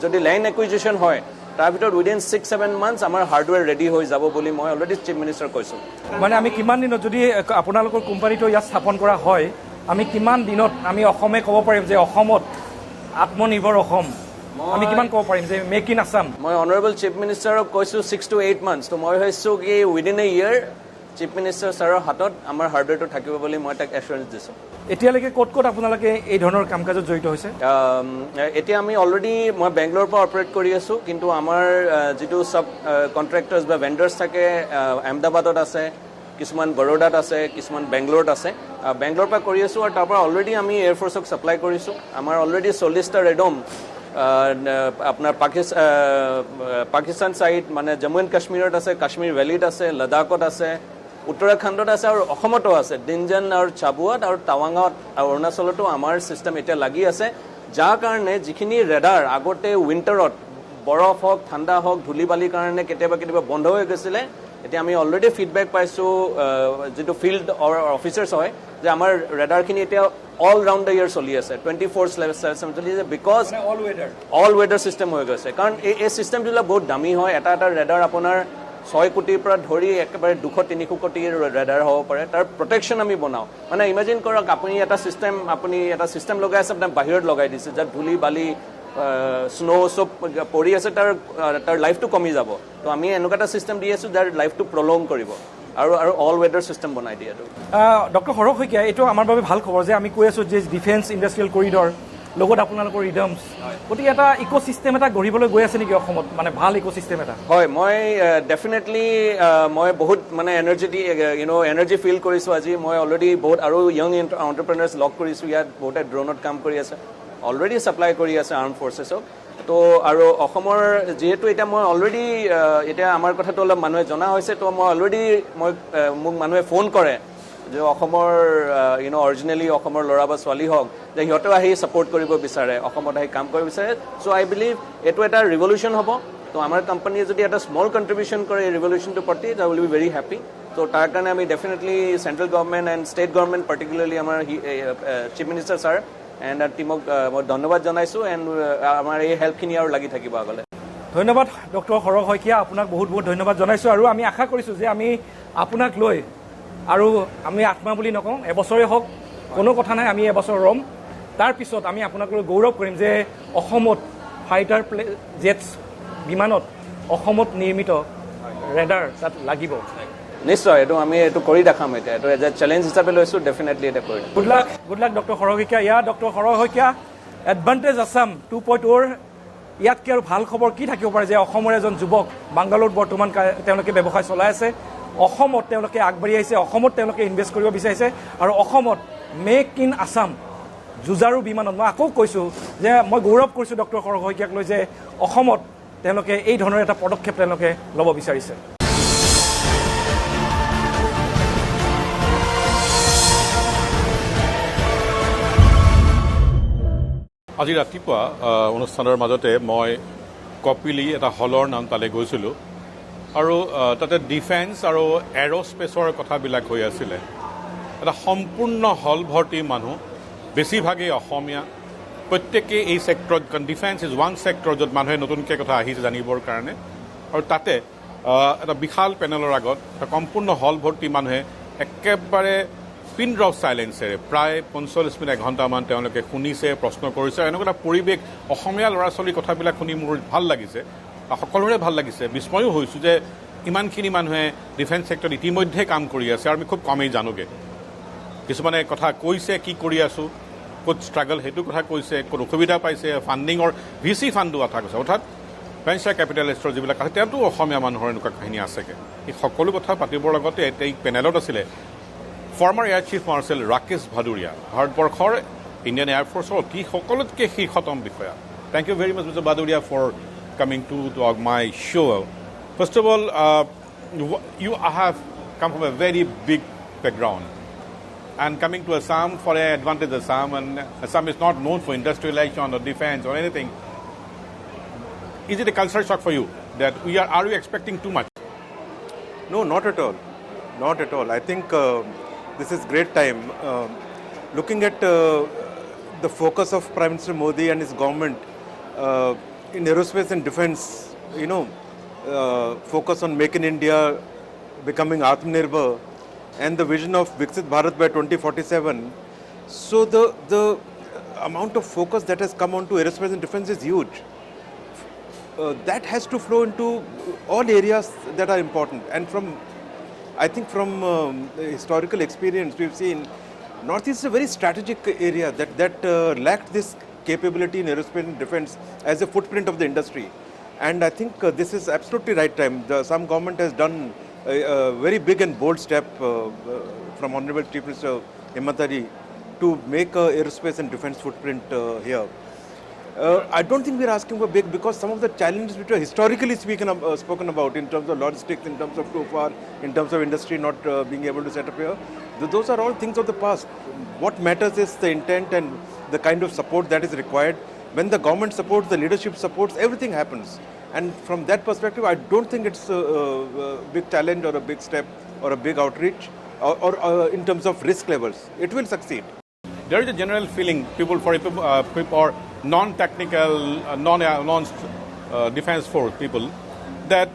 যদি লেণ্ড একুইজিশ্যন হয় তাৰ ভিতৰত উইদিন 6-7 months আমাৰ হাৰ্ডৱেৰ ৰেডি হৈ যাব বুলি মই অলৰেডি চিফ মিনিষ্টাৰ কৈছোঁ মানে আমি কিমান দিনত যদি আপোনালোকৰ কোম্পানীটো ইয়াত স্থাপন কৰা হয় আমি কিমান দিনত আমি অসমে ক'ব পাৰিম যে অসমত আত্মনিৰ্ভৰ অসম আমি কিমান ক'ব পাৰিম যে মেক ইন আছাম মই অনাৰেবল চিফ মিনিষ্টাৰক কৈছোঁ 6 to 8 months তো মই ভাবিছোঁ কি within a year chief minister ছাৰৰ হাতত আমাৰ হাৰ্ডৱেৰটো থাকিব বুলি মই তাক এছুৰেঞ্চ দিছোঁ এতিয়ালৈকে ক'ত আপোনালোকে এই ধৰণৰ কাম কাজত জড়িত হৈছে এতিয়া আমি অলৰেডি মই বেংগলোৰৰ পৰা অপাৰেট কৰি আছোঁ কিন্তু আমাৰ যিটো চাব কণ্ট্ৰেক্টাৰ্ছ বা ভেণ্ডাৰ্ছ থাকে আহমেদাবাদত আছে কিছুমান বৰোদাত আছে কিছুমান বেংগলোৰত আছে বেংগলোৰৰ পৰা কৰি আছোঁ আৰু তাৰ পৰা অলৰেডি আমি এয়াৰফ'ৰ্চক ছাপ্লাই কৰিছোঁ আমাৰ অলৰেডি 40টা ৰেডম আপোনাৰ পাকিস্তান ছাইড মানে জম্মু এণ্ড কাশ্মীৰত আছে কাশ্মীৰ ভেলীত আছে লাডাখত আছে উত্তৰাখণ্ডত আছে আৰু অসমতো আছে ডিনজন আৰু চাবুৱাত আৰু টাৱাঙত আৰু অৰুণাচলতো আমাৰ ছিষ্টেম এতিয়া লাগি আছে যাৰ কাৰণে যিখিনি ৰেডাৰ আগতে উইণ্টাৰত বৰফ হওক ঠাণ্ডা হওক ধূলি বালিৰ কাৰণে কেতিয়াবা বন্ধ হৈ গৈছিলে এতিয়া আমি অলৰেডি ফিডবেক পাইছোঁ যিটো ফিল্ড অফিচাৰ্ছ হয় যে আমাৰ ৰেডাৰখিনি এতিয়া অল ৰাউণ্ড দ্য ইয়াৰ চলি আছে 24/7 চলি আছে বিকজ অল ৱেডাৰ ছিষ্টেম হৈ গৈছে কাৰণ এই ছিষ্টেমবিলাক বহুত দামী হয় এটা ৰেডাৰ আপোনাৰ 6 কোটিৰ পৰা ধৰি একেবাৰে 200-300 কোটিৰ ৰেডাৰ হ'ব পাৰে তাৰ প্ৰটেকশ্যন আমি বনাওঁ মানে ইমেজিন কৰক আপুনি এটা ছিষ্টেম লগাই আছে আপোনাৰ বাহিৰত লগাই দিছে যাত ধূলি বালি স্নো চব পৰি আছে তাৰ লাইফটো কমি যাব তো আমি এনেকুৱা এটা ছিষ্টেম দি আছোঁ যাৰ লাইফটো প্ৰলং কৰিব আৰু অল ৱেডাৰ ছিষ্টেম বনাই দিয়ে ডক্টৰ সৰগ শইকীয়া এইটো আমাৰ বাবে ভাল খবৰ যে আমি কৈ আছোঁ যে ডিফেন্স ইণ্ডাষ্ট্ৰিয়েল কৰিডৰ লগত আপোনালোকৰ ৰিডমছ গতিকে এটা ইক'ছিষ্টেম এটা গঢ়িবলৈ গৈ আছে নেকি অসমত মানে ভাল ইক'ছিষ্টেম এটা হয় মই ডেফিনেটলি মই বহুত মানে এনাৰ্জি ফিল কৰিছোঁ আজি মই অলৰেডি বহুত আৰু য়ং এণ্টাৰপ্ৰেনাৰ্ছ লগ কৰিছোঁ ইয়াত বহুতে ড্ৰোনত কাম কৰি আছে অলৰেডি ছাপ্লাই কৰি আছে আৰ্ম ফ'ৰ্চেছক তো আৰু অসমৰ যিহেতু এতিয়া মই অলৰেডি এতিয়া আমাৰ কথাটো অলপ মানুহে জনা হৈছে তো মই অলৰেডি মোক মানুহে ফোন কৰে যে অসমৰ অৰিজিনেলি অসমৰ ল'ৰা বা ছোৱালী হওক যে সিহঁতেও আহি ছাপৰ্ট কৰিব বিচাৰে অসমত আহি কাম কৰিব বিচাৰে চ' আই বিলিভ এইটো এটা ৰিভলিউশ্যন হ'ব তো আমাৰ কোম্পানীয়ে যদি এটা স্মল কণ্ট্ৰিবিউশ্যন কৰে এই ৰিভলিউশ্যনটোৰ প্ৰতি আই উইল বি ভেৰি হেপী তো তাৰ কাৰণে আমি definitely central government and state government particularly আমাৰ চিফ মিনিষ্টাৰ ছাৰ এণ্ড টিমক মই ধন্যবাদ জনাইছোঁ এণ্ড আমাৰ এই হেল্পখিনি আৰু লাগি থাকিব আগলৈ ধন্যবাদ ডক্টৰ সৰগ শইকীয়া আপোনাক বহুত ধন্যবাদ জনাইছোঁ আৰু আমি আশা কৰিছোঁ যে আমি আপোনাক লৈ আৰু আমি আত্মা বুলি নকওঁ এবছৰে হওক কোনো কথা নাই আমি এবছৰ ৰ'ম তাৰপিছত আমি আপোনাক লৈ গৌৰৱ কৰিম যে অসমত ফাইটাৰ জেটছ বিমানত অসমত নিৰ্মিত ৰেডাৰ তাত লাগিব। নিশ্চয় এইটো আমি এইটো কৰি দেখাম। এতিয়া এইটো এজ এ চেলেঞ্জ হিচাপে লৈছোঁ, ডেফিনেটলি এটা কৰিম। গুড লাক ডক্টৰ সৰহ শইকীয়া। ডক্টৰ সৰহ শইকীয়া, এডভান্টেজ আছাম 2.0 ইয়াতকৈ আৰু ভাল খবৰ কি থাকিব পাৰে যে অসমৰ এজন যুৱক বাংগালোৰত বৰ্তমান তেওঁলোকে ব্যৱসায় চলাই আছে, অসমত তেওঁলোকে আগবাঢ়ি আহিছে, অসমত তেওঁলোকে ইনভেষ্ট কৰিব বিচাৰিছে আৰু অসমত মেক ইন আছাম যুঁজাৰু বিমানত মই আকৌ কৈছোঁ যে মই গৌৰৱ কৰিছোঁ ডক্টৰ সৰহ শইকীয়াক লৈ যে অসমত তেওঁলোকে এই ধৰণৰ এটা পদক্ষেপ তেওঁলোকে ল'ব বিচাৰিছে। আজি ৰাতিপুৱা অনুষ্ঠানৰ মাজতে মই কপিলি এটা হলৰ নাম তালৈ গৈছিলোঁ আৰু তাতে ডিফেন্স আৰু এৰ'স্পেচৰ কথাবিলাক হৈ আছিলে। এটা সম্পূৰ্ণ হল ভৰ্তি মানুহ, বেছিভাগেই অসমীয়া, প্ৰত্যেকেই এই ছেক্টৰত, কাৰণ ডিফেন্স ইজ ওৱান ছেক্টৰ য'ত মানুহে নতুনকৈ কথা আহিছে জানিবৰ কাৰণে। আৰু তাতে এটা বিশাল পেনেলৰ আগত এটা সম্পূৰ্ণ হল ভৰ্তি মানুহে একেবাৰে পিন ড্ৰপ চাইলেঞ্চেৰে প্ৰায় 45 মিনিট 1 ঘণ্টামান তেওঁলোকে শুনিছে, প্ৰশ্ন কৰিছে। এনেকুৱা এটা পৰিৱেশ, অসমীয়া ল'ৰা ছোৱালীৰ কথাবিলাক শুনি মোৰ ভাল লাগিছে, সকলোৰে ভাল লাগিছে। বিস্ময়ো হৈছোঁ যে ইমানখিনি মানুহে ডিফেন্স ছেক্টৰত ইতিমধ্যে কাম কৰি আছে আৰু আমি খুব কমেই জানোগৈ। কিছুমানে কথা কৈছে, কি কৰি আছোঁ, ক'ত ষ্ট্ৰাগল সেইটো কথা কৈছে, ক'ত অসুবিধা পাইছে, ফাণ্ডিঙৰ VC ফাণ্ডো কথা কৈছে, অৰ্থাৎ ভেঞ্চাৰ কেপিটেলিষ্টৰ যিবিলাক আছে তেওঁতো অসমীয়া মানুহৰ এনেকুৱা কাহিনী আছেগৈ। এই সকলো কথা পাতিবৰ লগতে এই পেনেলত আছিলে former air chief marshal Rakesh Bhadauria, ভাৰতবৰ্ষৰ ইণ্ডিয়ান এয়াৰ ফ'ৰ্চৰ অতি সকলোতকৈ শীৰ্ষতম বিষয়া। Thank you very much, Mr. Baduria, for coming to my show. First of all, you have come from a very big background. And coming to Assam for an advantage Assam, and Assam is not known for industrialization or defense or anything. Is it a culture shock for you that are we expecting too much? No, not at all. Not at all. I think this is great time. Looking at the focus of Prime Minister Modi and his government in aerospace and defense, focus on Make in India, becoming Atmanirbhar, and the vision of Viksit Bharat by 2047. So the amount of focus that has come onto aerospace and defense is huge. That has to flow into all areas that are important. And I think from historical experience, we've seen Northeast is a very strategic area that lacked this capability in aerospace and defense as a footprint of the industry. And I think this is absolutely right time. Some government has done a very big and bold step from Honorable Chief Minister Himantari to make a aerospace and defense footprint here. I don't think we're asking for big because some of the challenges which are historically spoken about in terms of logistics, in terms of too far, in terms of industry not being able to set up here, those are all things of the past. What matters is the intent and the kind of support that is required. When the government supports, the leadership supports, everything happens. And from that perspective, I don't think it's a big challenge or a big step or a big outreach or in terms of risk levels. It will succeed. There is a general feeling, people or non-technical, non-defense force people, that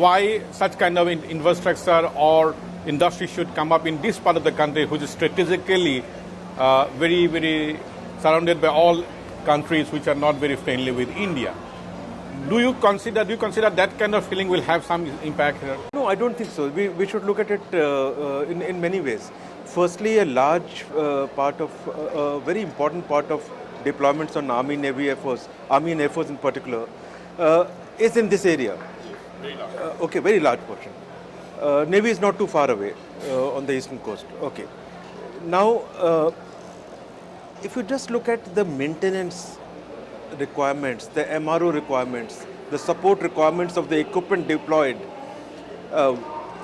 why such kind of infrastructure or industry should come up in this part of the country, which is strategically very, very surrounded by all countries which are not very friendly with India. Do you consider that kind of feeling will have some impact here? No, I don't think so. We should look at it in many ways. Firstly, a large part of, a very important part of deployments on Army, Navy, Air Force, Army and Air Force in particular, is in this area. Very large. Okay, very large portion. Navy is not too far away on the eastern coast. Okay. Now, if you just look at the maintenance requirements, the MRO requirements, the support requirements of the equipment deployed,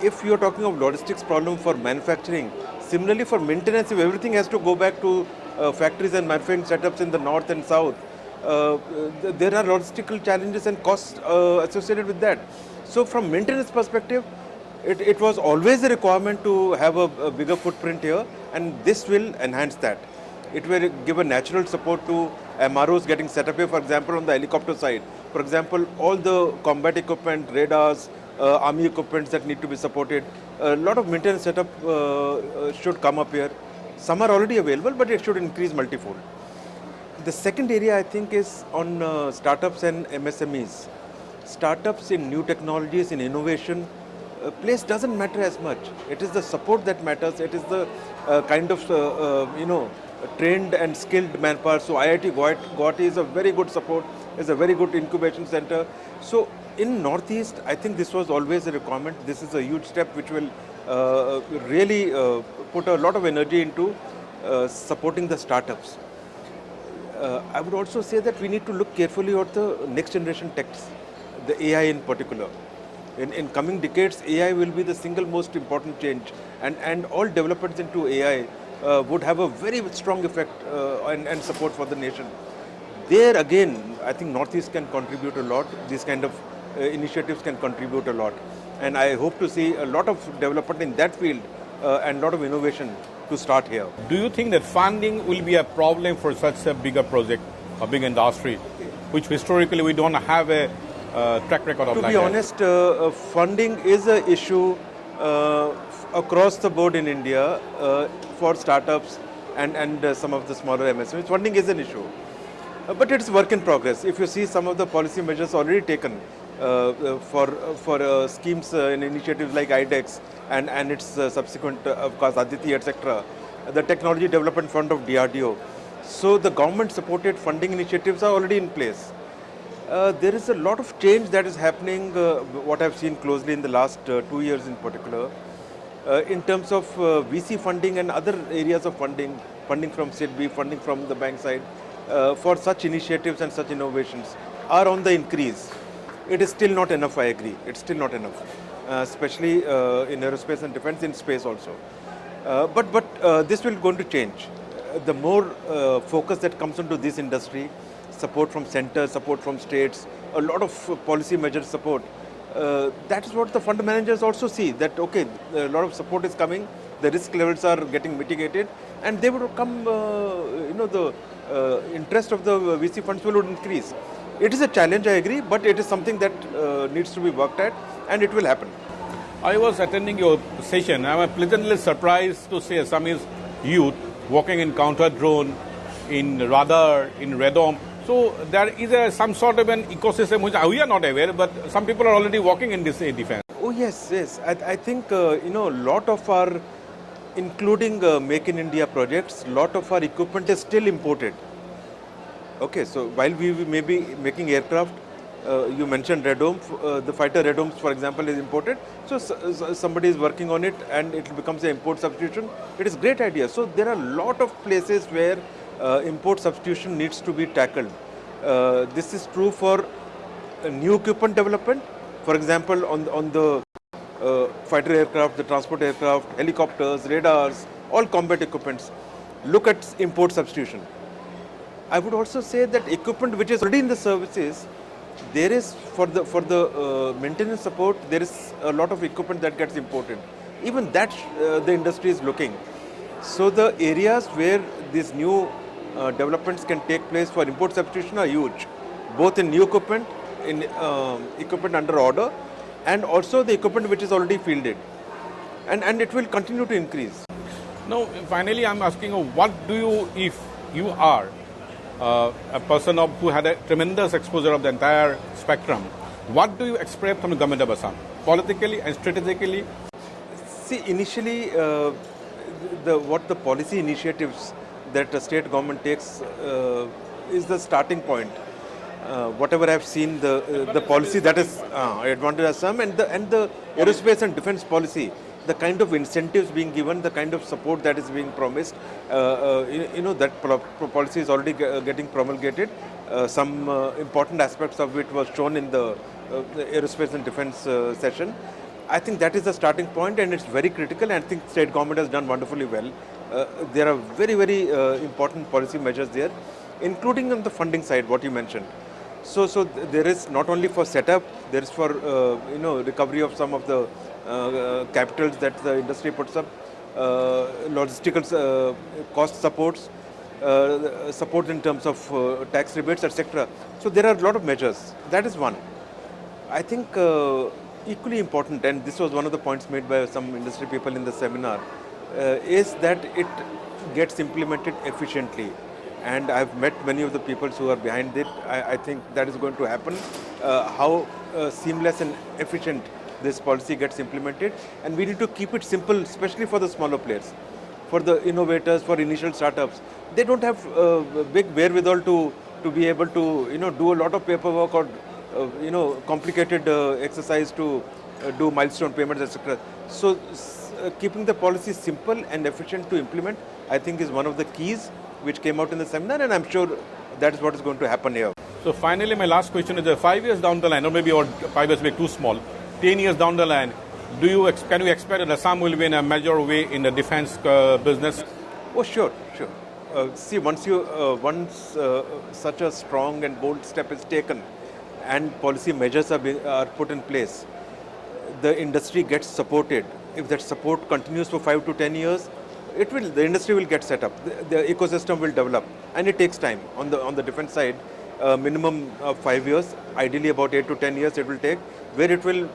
if you're talking of logistics problem for manufacturing, similarly for maintenance, if everything has to go back to factories and manufacturing setups in the north and south, there are logistical challenges and costs associated with that. So from maintenance perspective, it was always a requirement to have a bigger footprint here, and this will enhance that. It will give a natural support to MROs getting set up here, for example, on the helicopter side. For example, all the combat equipment, radars, army equipments that need to be supported. A lot of maintenance setup should come up here. Some are already available, but it should increase multifold. The second area I think is on startups and MSMEs. Startups in new technologies, in innovation, place doesn't matter as much. It is the support that matters. It is the kind of trained and skilled manpower. So IIT Guwahati is a very good support. Is a very good incubation center. So in Northeast, I think this was always a requirement. This is a huge step which will really put a lot of energy into supporting the startups. I would also say that we need to look carefully at the next generation techs, the AI in particular. In coming decades, AI will be the single most important change, and all developments into AI would have a very strong effect and support for the nation. There again, I think Northeast can contribute a lot. These kind of initiatives can contribute a lot. And I hope to see a lot of development in that field and a lot of innovation to start here. Do you think that funding will be a problem for such a bigger project, a big industry, which historically we don't have a track record of? To be honest, funding is an issue across the board in India for startups and some of the smaller MSMEs. Funding is an issue. But it's work in progress. If you see some of the policy measures already taken for schemes and initiatives like IDEX and its subsequent, of course, Aditi, etc., the Technology Development Fund of DRDO. So the government-supported funding initiatives are already in place. There is a lot of change that is happening, what I've seen closely in the last 2 years in particular, in terms of VC funding and other areas of funding from SIDBI, funding from the bank side, for such initiatives and such innovations are on the increase. It is still not enough, I agree. It's still not enough, especially in aerospace and defense, in space also. But this will going to change. The more focus that comes into this industry, support from centers, support from states, a lot of policy measure support, that is what the fund managers also see, that okay, a lot of support is coming, the risk levels are getting mitigated, and they would come, the interest of the VC funds will increase. It is a challenge, I agree, but it is something that needs to be worked at, and it will happen. I was attending your session. I am pleasantly surprised to see Assamese youth working in counter drone, in radar, in radome. So there is some sort of an ecosystem which we are not aware, but some people are already working in this defense. Oh yes. I think a lot of our, including Make in India projects, lot of our equipment is still imported. Okay, so while we may be making aircraft, you mentioned radome, the fighter radomes, for example, is imported. So somebody is working on it and it becomes an import substitution. It is a great idea. So there are a lot of places where import substitution needs to be tackled. This is true for new equipment development. For example, on the fighter aircraft, the transport aircraft, helicopters, radars, all combat equipments, look at import substitution. I would also say that equipment which is already in the services, there is for the maintenance support, there is a lot of equipment that gets imported. Even that the industry is looking. So the areas where these new developments can take place for import substitution are huge, both in new equipment, in equipment under order, and also the equipment which is already fielded. And it will continue to increase. Now, finally, I'm asking you, what do you, if you are a person who had a tremendous exposure of the entire spectrum, what do you expect from the government of Assam, politically and strategically? See, initially, what the policy initiatives that the state government takes is the starting point. Whatever I've seen, the policy that is advantage Assam and the aerospace and defense policy, the kind of incentives being given, the kind of support that is being promised, that policy is already getting promulgated. Some important aspects of it was shown in the aerospace and defense session. I think that is the starting point, and it's very critical, and I think state government has done wonderfully well. There are very, very important policy measures there, including on the funding side, what you mentioned. So there is not only for setup, there is for recovery of some of the capitals that the industry puts up, logistical cost supports, support in terms of tax rebates, etc. So there are a lot of measures. That is one. I think equally important, and this was one of the points made by some industry people in the seminar, is that it gets implemented efficiently. and I've met many of the people who are behind it. I think that is going to happen. How seamless and efficient this policy gets implemented, and we need to keep it simple, especially for the smaller players, for the innovators, for initial startups. They don't have big wherewithal to be able to do a lot of paperwork or complicated exercise to do milestone payments, etc. So keeping the policy simple and efficient to implement, I think, is one of the keys which came out in the seminar, and I'm sure that is what is going to happen here. So finally, my last question is: 5 years down the line, or maybe 5 years may be too small, 10 years down the line, can you expect that Assam will be in a major way in the defense business? Oh, sure. See, once such a strong and bold step is taken, and policy measures are put in place, the industry gets supported. If that support continues for 5 to 10 years, the industry will get set up. The ecosystem will develop, and it takes time. On the defense side, minimum of 5 years, ideally about 8 to 10 years it will take, where it will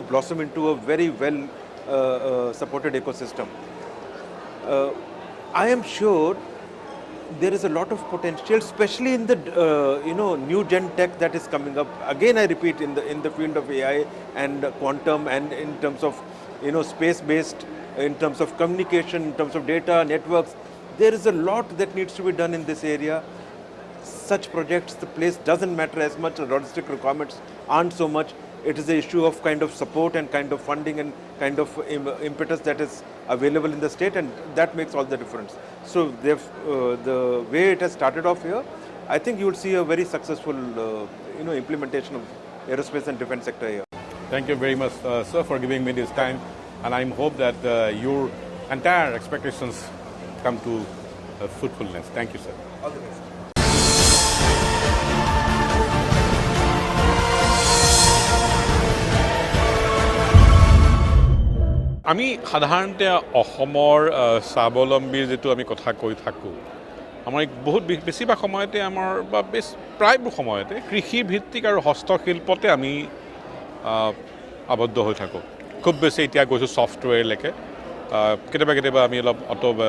blossom into a very well supported ecosystem. I am sure there is a lot of potential, especially in the new gen tech that is coming up. Again, I repeat, in the field of AI and quantum, and in terms of space based, in terms of communication, in terms of data networks, there is a lot that needs to be done in this area. Such projects, the place doesn't matter as much, the logistic requirements aren't so much. It is an issue of kind of support and kind of funding and kind of impetus that is available in the state, and that makes all the difference. So the way it has started off here, I think you will see a very successful implementation of aerospace and defense sector here. Thank you very much, sir, for giving me this time, and I hope that your entire expectations come to fruitfulness. Thank you, sir. All the best. আমি সাধাৰণতে অসমৰ স্বাৱলম্বীৰ যিটো আমি কথা কৈ থাকোঁ, আমাৰ বহুত বেছিভাগ সময়তে আমাৰ বা প্ৰায়বোৰ সময়তে কৃষিভিত্তিক আৰু হস্তশিল্পতে আমি আবদ্ধ হৈ থাকোঁ। খুব বেছি এতিয়া গৈছোঁ ছফ্টৱেৰলৈকে, কেতিয়াবা আমি অলপ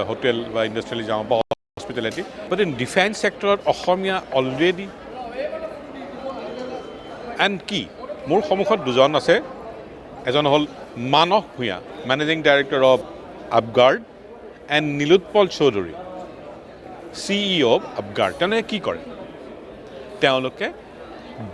হোটেল বা ইণ্ডাষ্ট্ৰিয়েলি যাওঁ বা হস্পিটেলিটি, বাট ইন ডিফেন্স ছেক্টৰত অসমীয়া অলৰেডি এণ্ড কি মোৰ সন্মুখত দুজন আছে। এজন হ'ল Manas Bhuyan, managing director of Upguard, and Nilotpal Chowdhury, CEO of Upguard. তেওঁলোকে কি কৰে? তেওঁলোকে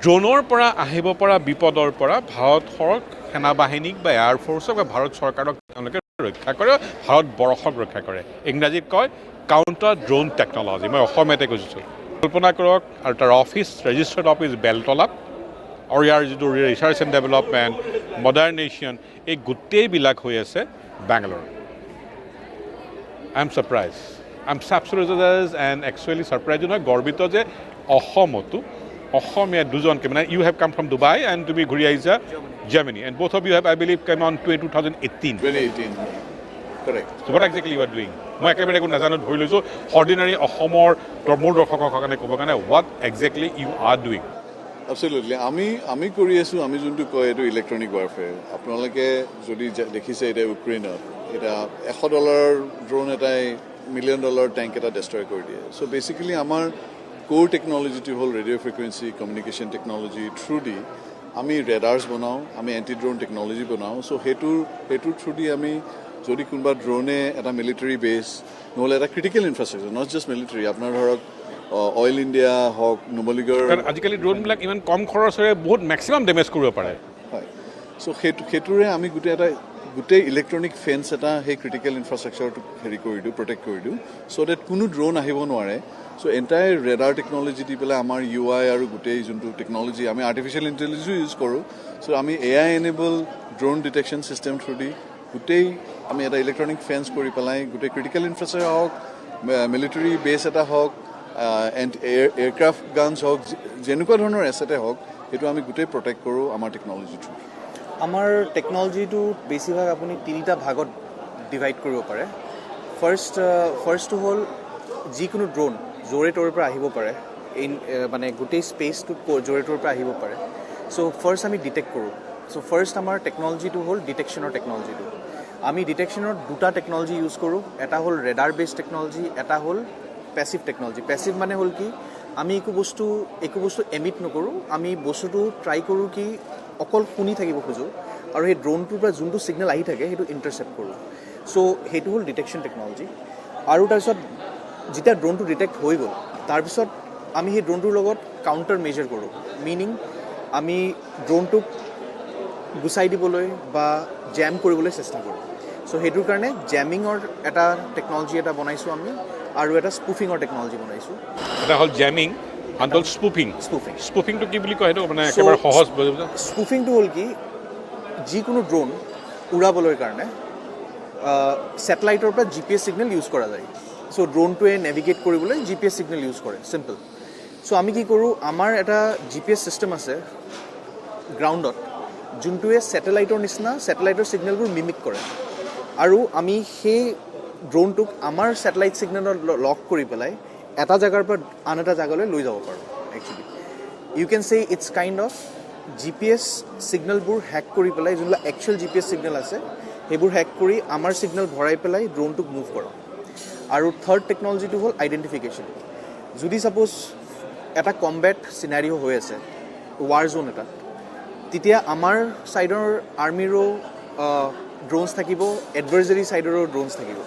ড্ৰোনৰ পৰা আহিব পৰা বিপদৰ পৰা ভাৰতৰ সেনাবাহিনীক বা এয়াৰফ'ৰ্চক বা ভাৰত চৰকাৰক তেওঁলোকে ৰক্ষা কৰে, ভাৰতবৰ্ষক ৰক্ষা কৰে। ইংৰাজীত কয় কাউণ্টাৰ ড্ৰোন টেকন'লজি। মই অসমীয়াতে কৈছোঁ। কল্পনা কৰক, আৰু তাৰ ৰেজিষ্টাৰ্ড অফিচ বেলতলাত, আৰু ইয়াৰ যিটো ৰিচাৰ্চ এণ্ড ডেভেলপমেণ্ট, মডাৰ্নেশ্যন, এই গোটেইবিলাক হৈ আছে Bangalore. I am surprise, and actually surprise নহয়, গৰ্বিত যে অসমতো অসমীয়া দুজনকে, মানে ইউ হেভ কাম ফ্ৰম ডুবাই এণ্ড তুমি ঘূৰি আহিছা Germany, and both of you have, I believe, come on to 2018. 2018, correct. So what exactly you are doing? মই একেবাৰে একো নাজানো, ধৰি লৈছোঁ অৰ্ডিনাৰী অসমৰ মোৰ দৰ্শকৰ কাৰণে ক'বৰ কাৰণে, what exactly you are doing? Absolutely. আমি কৰি আছোঁ, আমি যোনটো কয় এইটো ইলেক্ট্ৰনিক ৱাৰফেয়াৰ। আপোনালোকে যদি দেখিছে এতিয়া ইউক্ৰেইনত, এতিয়া $100 ড্ৰোন এটাই $1 মিলিয়ন টেংক এটা ডেষ্ট্ৰয় কৰি দিয়ে। চ' বেচিকেলি আমাৰ কোৰ টেকন'লজিটো হ'ল radio' frequency communication technology through the আমি ৰেডাৰ্ছ বনাওঁ, আমি এণ্টি ড্ৰোন টেকন'লজি বনাওঁ। চ' সেইটোৰ থ্ৰু দি আমি যদি কোনোবা ড্ৰোনে এটা মিলিটাৰী বেছ নহ'লে এটা critical infrastructure, not just military, আপোনাৰ ধৰক অইল ইণ্ডিয়া হওক, নুমলীগড়, আজিকালি ড্ৰোনবিলাক ইমান কম খৰচেৰে বহুত মেক্সিমাম ডেমেজ কৰিব পাৰে। হয়, চ' সেইটোৰে আমি গোটেই ইলেক্ট্ৰনিক ফেন্স এটা সেই ক্ৰিটিকেল ইনফ্ৰাষ্ট্ৰাকচাৰটো কৰি দিওঁ, প্ৰটেক্ট কৰি দিওঁ, চ' ডেট কোনো ড্ৰোন আহিব নোৱাৰে। চ' এণ্টায়াৰ ৰেডাৰ টেকন'লজি দি পেলাই আমাৰ UI আৰু গোটেই যোনটো টেকন'লজি, আমি আৰ্টিফিচিয়েল ইণ্টেলিজেঞ্চো ইউজ কৰোঁ। চ' আমি AI enable drone detection system through the গোটেই আমি এটা ইলেক্ট্ৰনিক ফেন্স কৰি পেলাই গোটেই ক্ৰিটিকেল ইনফ্ৰাষ্ট্ৰাকচাৰ হওক, মিলিটাৰী বেছ এটা হওক, এয়াৰক্ৰাফ্ট গানছ হওক, যেনেকুৱা ধৰণৰ এছেটে হওক, সেইটো আমি গোটেই প্ৰটেক্ট কৰোঁ আমাৰ টেকন'লজি থ্ৰু। আমাৰ টেকন'লজিটো বেছিভাগ আপুনি 3টা ভাগত ডিভাইড কৰিব পাৰে। ফাৰ্ষ্টটো হ'ল যিকোনো ড্ৰোন য'ৰে ত'ৰে পৰা আহিব পাৰে, মানে গোটেই স্পেচটোত য'ৰে ত'ৰে পৰা আহিব পাৰে। চ' ফাৰ্ষ্ট আমি ডিটেক্ট কৰোঁ। চ' ফাৰ্ষ্ট আমাৰ টেকন'লজিটো হ'ল ডিটেকশ্যনৰ টেকন'লজিটো। আমি ডিটেকশ্যনৰ 2টা টেকন'লজি ইউজ কৰোঁ। এটা হ'ল ৰেডাৰ বেছ টেকন'লজি, এটা হ'ল পেছিভ টেকনলজি পেছিভ মানে হ'ল কি আমি একো বস্তু এমিট নকৰোঁ আমি বস্তুটো ট্ৰাই কৰোঁ কি অকল শুনি থাকিব খোজোঁ আৰু সেই ড্ৰোনটোৰ পৰা যোনটো ছিগনেল আহি থাকে সেইটো ইণ্টাৰচেপ্ট কৰোঁ চ' সেইটো হ'ল ডিটেকশ্যন টেকনলজি আৰু তাৰপিছত যেতিয়া ড্ৰোনটো ডিটেক্ট হৈ গ'ল তাৰপিছত আমি সেই ড্ৰোনটোৰ লগত কাউণ্টাৰ মেজাৰ কৰোঁ মিনিং আমি ড্ৰোনটোক গুচাই দিবলৈ বা জেম কৰিবলৈ চেষ্টা কৰোঁ চ' সেইটোৰ কাৰণে জেমিঙৰ এটা টেকনলজি এটা বনাইছোঁ আমি আৰু এটা স্পুফিঙৰ টেকনলজি বনাইছোঁ এটা হ'ল জেমিং আনটো হ'ল স্পুফিং স্পুফিংটো কি বুলি কয় সেইটো মানে একেবাৰে সহজ স্পুফিংটো হ'ল কি যিকোনো ড্ৰোন উৰাবলৈ কাৰণে ছেটেলাইটৰ পৰা GPS ছিগনেল ইউজ কৰা যায় চ' ড্ৰোনটোৱে নেভিগেট কৰিবলৈ GPS ছিগনেল ইউজ কৰে চিম্পল চ' আমি কি কৰোঁ আমাৰ এটা GPS ছিষ্টেম আছে গ্ৰাউণ্ডত যোনটোৱে ছেটেলাইটৰ নিচিনা ছেটেলাইটৰ ছিগনেলবোৰ মিমিক কৰে আৰু আমি সেই ড্ৰোনটোক আমাৰ ছেটেলাইট ছিগনেলত লক কৰি পেলাই এটা জেগাৰ পৰা আন এটা জেগালৈ লৈ যাব পাৰোঁ actually you can say it's kind of GPS ছিগনেলবোৰ হেক কৰি পেলাই যোনবিলাক একচুৱেল GPS ছিগনেল আছে সেইবোৰ হেক কৰি আমাৰ ছিগনেল ভৰাই পেলাই ড্ৰোনটোক মুভ কৰাওঁ আৰু থাৰ্ড টেকনলজিটো হ'ল আইডেণ্টিফিকেশ্যন যদি ছাপ'জ এটা কম্বেট চিনাৰিঅ' হৈ আছে ৱাৰ জ'ন এটা তেতিয়া আমাৰ ছাইডৰ আৰ্মিৰো ড্ৰোনছ থাকিব এডভাৰ্জাৰী ছাইডৰো ড্ৰোনছ থাকিব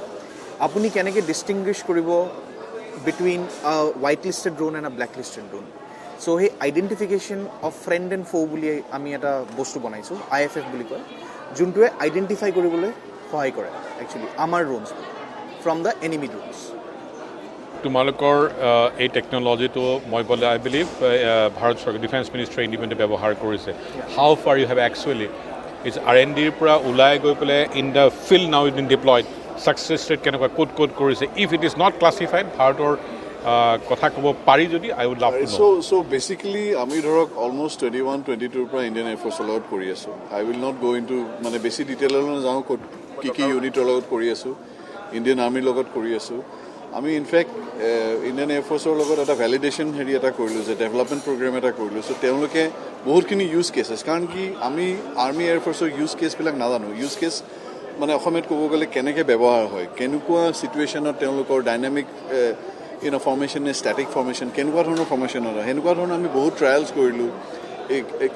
আপুনি কেনেকৈ ডিষ্টিংগুইছ কৰিব between white listed drone and black listed drone so' সেই আইডেণ্টিফিকেশ্যন অফ ফ্ৰেণ্ড এণ্ড ফো বুলি আমি এটা বস্তু বনাইছোঁ IFF বুলি কয় যোনটোৱে আইডেণ্টিফাই কৰিবলৈ সহায় কৰে একচুৱেলি আমাৰ ড্ৰোনছ ফ্ৰম দ্য এনিমি ড্ৰোনছ তোমালোকৰ এই টেকনলজিটো মই বোলে আই বিলিভ ভাৰত চৰকাৰ ডিফেন্স মিনিষ্ট্ৰীয়ে ইণ্ডিপেণ্ডেণ্ট ব্যৱহাৰ কৰিছে how far you have actually it's R&Dৰ পৰা ওলাই গৈ পেলাই in the field now it in deployed success rate কেনেকুৱা ক'ত কৰিছে if it is not classified ভাৰতৰ কথা ক'ব পাৰি যদি I would love to know so' basically আমি ধৰক অলমষ্ট 21-22ৰ পৰা ইণ্ডিয়ান এয়াৰফ'ৰ্চৰ লগত কৰি আছোঁ I will not go' into মানে বেছি ডিটেইললৈ নাযাওঁ ক'ত কি ইউনিটৰ লগত কৰি আছোঁ ইণ্ডিয়ান আৰ্মিৰ লগত কৰি আছোঁ আমি ইনফেক্ট ইণ্ডিয়ান এয়াৰফ'ৰ্চৰ লগত এটা ভেলিডেশ্যন এটা কৰিলোঁ যে ডেভেলপমেণ্ট প্ৰগ্ৰেম এটা কৰিলোঁ চ' তেওঁলোকে বহুতখিনি ইউজ কেছেছ কাৰণ কি আমি আৰ্মি এয়াৰফ'ৰ্চৰ ইউজ কেছবিলাক নাজানো ইউজ কেছ মানে অসমীয়াত ক'ব গ'লে কেনেকৈ ব্যৱহাৰ হয় কেনেকুৱা চিটুৱেশ্যনত তেওঁলোকৰ ডাইনামিক ফৰ্মেশ্যন নে ষ্টেটিক ফৰ্মেশ্যন কেনেকুৱা ধৰণৰ ফৰ্মেশ্যন হয় সেনেকুৱা ধৰণৰ আমি বহুত ট্ৰায়েলছ কৰিলোঁ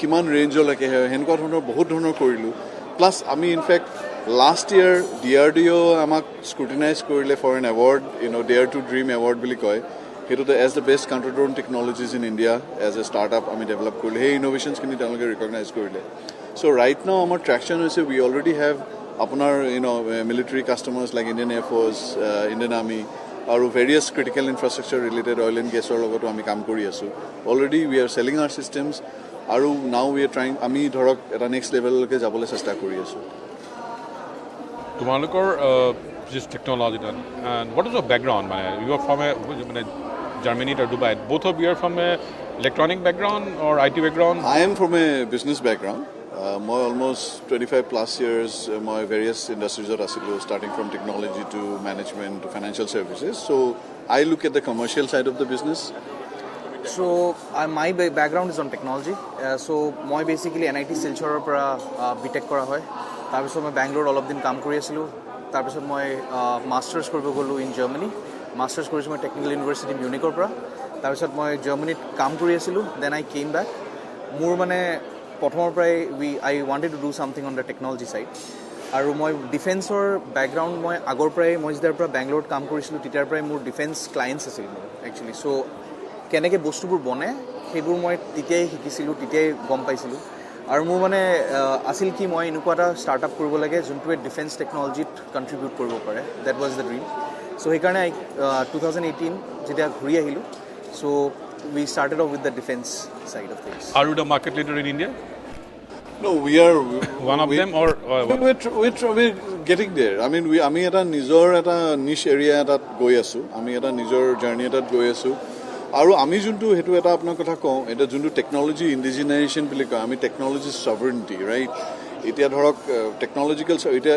কিমান ৰেঞ্জলৈকে হয় সেনেকুৱা ধৰণৰ বহুত ধৰণৰ কৰিলোঁ প্লাছ আমি ইনফেক্ট লাষ্ট ইয়েৰ DRDO আমাক স্ক্ৰুটিনাইজ কৰিলে for an award dare to dream award বুলি কয় সেইটোতে as the best counter drone technologies in India as a startup আমি ডেভেলপ কৰিলোঁ সেই ইন'ভেশ্যনছখিনি তেওঁলোকে ৰিকগনাইজ কৰিলে চ' ৰাইট নাও আমাৰ ট্ৰেকশ্যন হৈছে উই অলৰেডি হেভ আপোনাৰ military customers like Indian air force Indian army আৰু various critical infrastructure related oil and গেছৰ লগতো আমি কাম কৰি আছোঁ already we are selling our systems আৰু নাও উই আৰ ট্ৰাইং আমি ধৰক এটা নেক্সট লেভেললৈকে যাবলৈ চেষ্টা কৰি আছোঁ তোমালোকৰ just technology done. And what is your background? You are from Germany or Dubai. Both of you are from a electronic background or IT background? I am from a business background. My almost 25 plus years, my various industries are starting from technology to management to financial services. So I look at the commercial side of the business. So my background is on technology. So মই basically NIT Silchar পৰা BTech কৰা হয় তাৰপিছত মই বেংগলোৰত অলপ দিন কাম কৰি আছিলোঁ তাৰপিছত মই মাষ্টাৰ্ছ কৰিব গ'লোঁ ইন জাৰ্মানী মাষ্টাৰ্ছ কৰিছোঁ মই টেকনিকেল ইউনিভাৰ্চিটি মিউনিকৰ পৰা তাৰপিছত মই জাৰ্মানীত কাম কৰি আছিলোঁ দেন আই কেম বেক মোৰ মানে প্ৰথমৰ পৰাই I wanted to do something on the technology side আৰু মই ডিফেন্সৰ বেকগ্ৰাউণ্ড মই আগৰ পৰাই মই যেতিয়াৰ পৰা বেংগলোৰত কাম কৰিছিলোঁ তেতিয়াৰ পৰাই মোৰ ডিফেন্স ক্লায়েণ্টছ আছিল মোৰ একচুৱেলি চ' কেনেকৈ বস্তুবোৰ বনে সেইবোৰ মই তেতিয়াই শিকিছিলোঁ তেতিয়াই গম পাইছিলোঁ আৰু মোৰ মানে আছিল কি মই এনেকুৱা এটা ষ্টাৰ্টআপ কৰিব লাগে যোনটোৱে ডিফেন্স টেকনলজিত কণ্ট্ৰিবিউট কৰিব পাৰে that was the dream so' সেইকাৰণে 2018 যেতিয়া ঘূৰি আহিলোঁ so' we started off with the defence side of things Are you the market leader in India? No, we are One of them or we're getting there. I mean, আমি এটা নিজৰ এটা নিচ area এটাত গৈ আছোঁ আমি এটা নিজৰ জাৰ্ণি এটাত গৈ আছোঁ আৰু আমি যোনটো সেইটো এটা আপোনাৰ কথা কওঁ এটা যোনটো টেকনলজি ইণ্ডিজিনাইজেশ্যন বুলি কয় আমি টেকনলজি ছভাৰেণ্টি ৰাইট এতিয়া ধৰক টেকনলজিকেল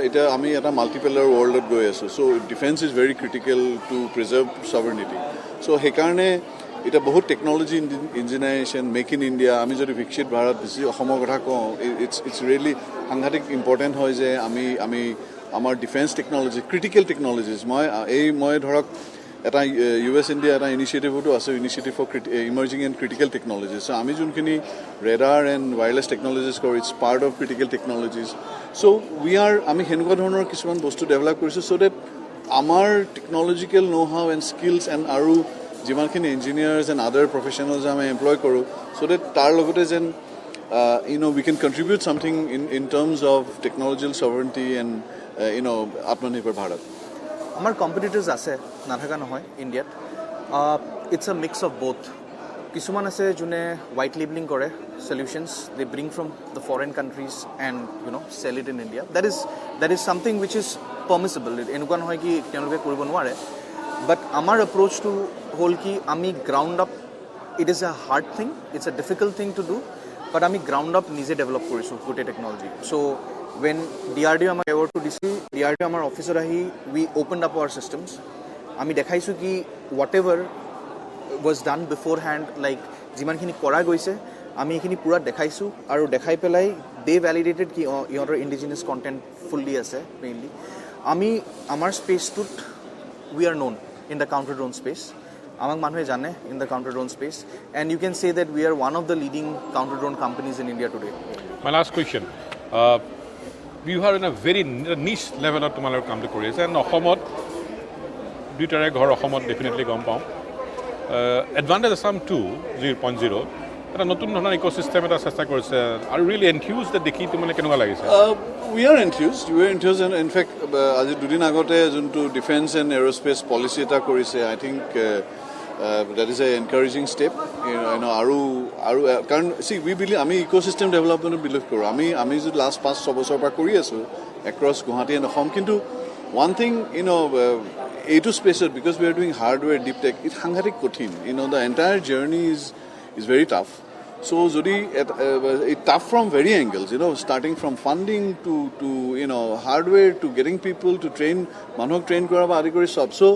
এতিয়া আমি এটা মাল্টিপেলাৰ ৱৰ্ল্ডত গৈ আছোঁ so' defence is very critical to preserve sovereignty so' সেইকাৰণে এতিয়া বহুত টেকনলজি ইঞ্জিনিয়াৰেশ্যন মেক ইন ইণ্ডিয়া আমি যদি বিকশিত ভাৰত বেছি অসমৰ কথা কওঁ ইটছ ৰিয়েলি সাংঘাতিক ইম্পৰ্টেণ্ট হয় যে আমি আমাৰ ডিফেন্স টেকনলজি ক্ৰিটিকেল টেকনলজিজ মই ধৰক এটা US India এটা ইনিচিয়েটিভতো আছে initiative for emerging and critical technologies so' আমি যোনখিনি ৰেডাৰ এণ্ড ৱায়াৰলেছ টেকনলজিজ কৰোঁ it's part of critical technologies so' আমি সেনেকুৱা ধৰণৰ কিছুমান বস্তু ডেভেলপ কৰিছোঁ চ' ডেট আমাৰ technological know' how and skills and আৰু যিমানখিনি ইঞ্জিনিয়াৰ্ছ এণ্ড আদাৰ প্ৰফেশ্যনেলছ আমি এমপ্লয় কৰোঁ চ' ডেট তাৰ লগতে যেন we can contribute something in terms of technological sovereignty and Atmanirbhar Bharat. আমাৰ কম্পিটিটৰ্ছ আছে নাথাকা নহয় ইণ্ডিয়াত ইটছ আ মিক্স অফ বোথ কিছুমান আছে যোনে হোৱাইট লেবেলিং কৰে solutions they bring from the foreign countries and sell it in India that is something which is permissible এনেকুৱা নহয় কি তেওঁলোকে কৰিব নোৱাৰে বাট আমাৰ এপ্ৰ'চটো হ'ল কি আমি ground up it is a hard thing it's a difficult thing to do but আমি গ্ৰাউণ্ড আপ নিজে ডেভেলপ কৰিছোঁ গোটেই টেকনলজি চ' when DRDO আমাক এৱাৰ্ডটো দিছিল DRDO আমাৰ অফিচত আহি we opened up our systems আমি দেখাইছোঁ কি whatever was done beforehand like যিমানখিনি কৰা গৈছে আমি এইখিনি পুৰা দেখাইছোঁ আৰু দেখাই পেলাই they validated কি ইহঁতৰ indigenous content fully আছে mainly আমি আমাৰ স্পেচটোত we are known in the counter drone space আমাক মানুহে জানে in the counter drone space and you can say that we are one of the leading counter drone companies in India today. My last question. You are in a very niche level of তোমালোকৰ কামটো কৰি আছে and অসমত দুইটাৰে ঘৰ অসমত definitely গম পাওঁ এডভান্টেজ আছাম 2.0 এটা নতুন ধৰণৰ ইক'চিষ্টেম এটা চেষ্টা কৰিছে আৰু ৰিয়েলি এনথিউজড দেখি তোমালোকে কেনেকুৱা লাগিছে We are enthused and in fact আজি দুদিন আগতে যোনটো ডিফেন্স এণ্ড এৰোস্পেচ পলিচি এটা কৰিছে I think that is an encouraging step আৰু কাৰণ we believe আমি ইক'চিষ্টেম ডেভেলপমেণ্টত বিলিভ কৰোঁ আমি যদি লাষ্ট 5-6 বছৰৰ পৰা কৰি আছোঁ এক্ৰছ গুৱাহাটী এণ্ড অসম কিন্তু one thing এইটো স্পেচত because we are doing hardware deep tech it সাংঘাতিক কঠিন the entire journey is very tough so jodi it tough from very angles starting from funding to hardware to getting people to train manhok train kora ba adi kori sob so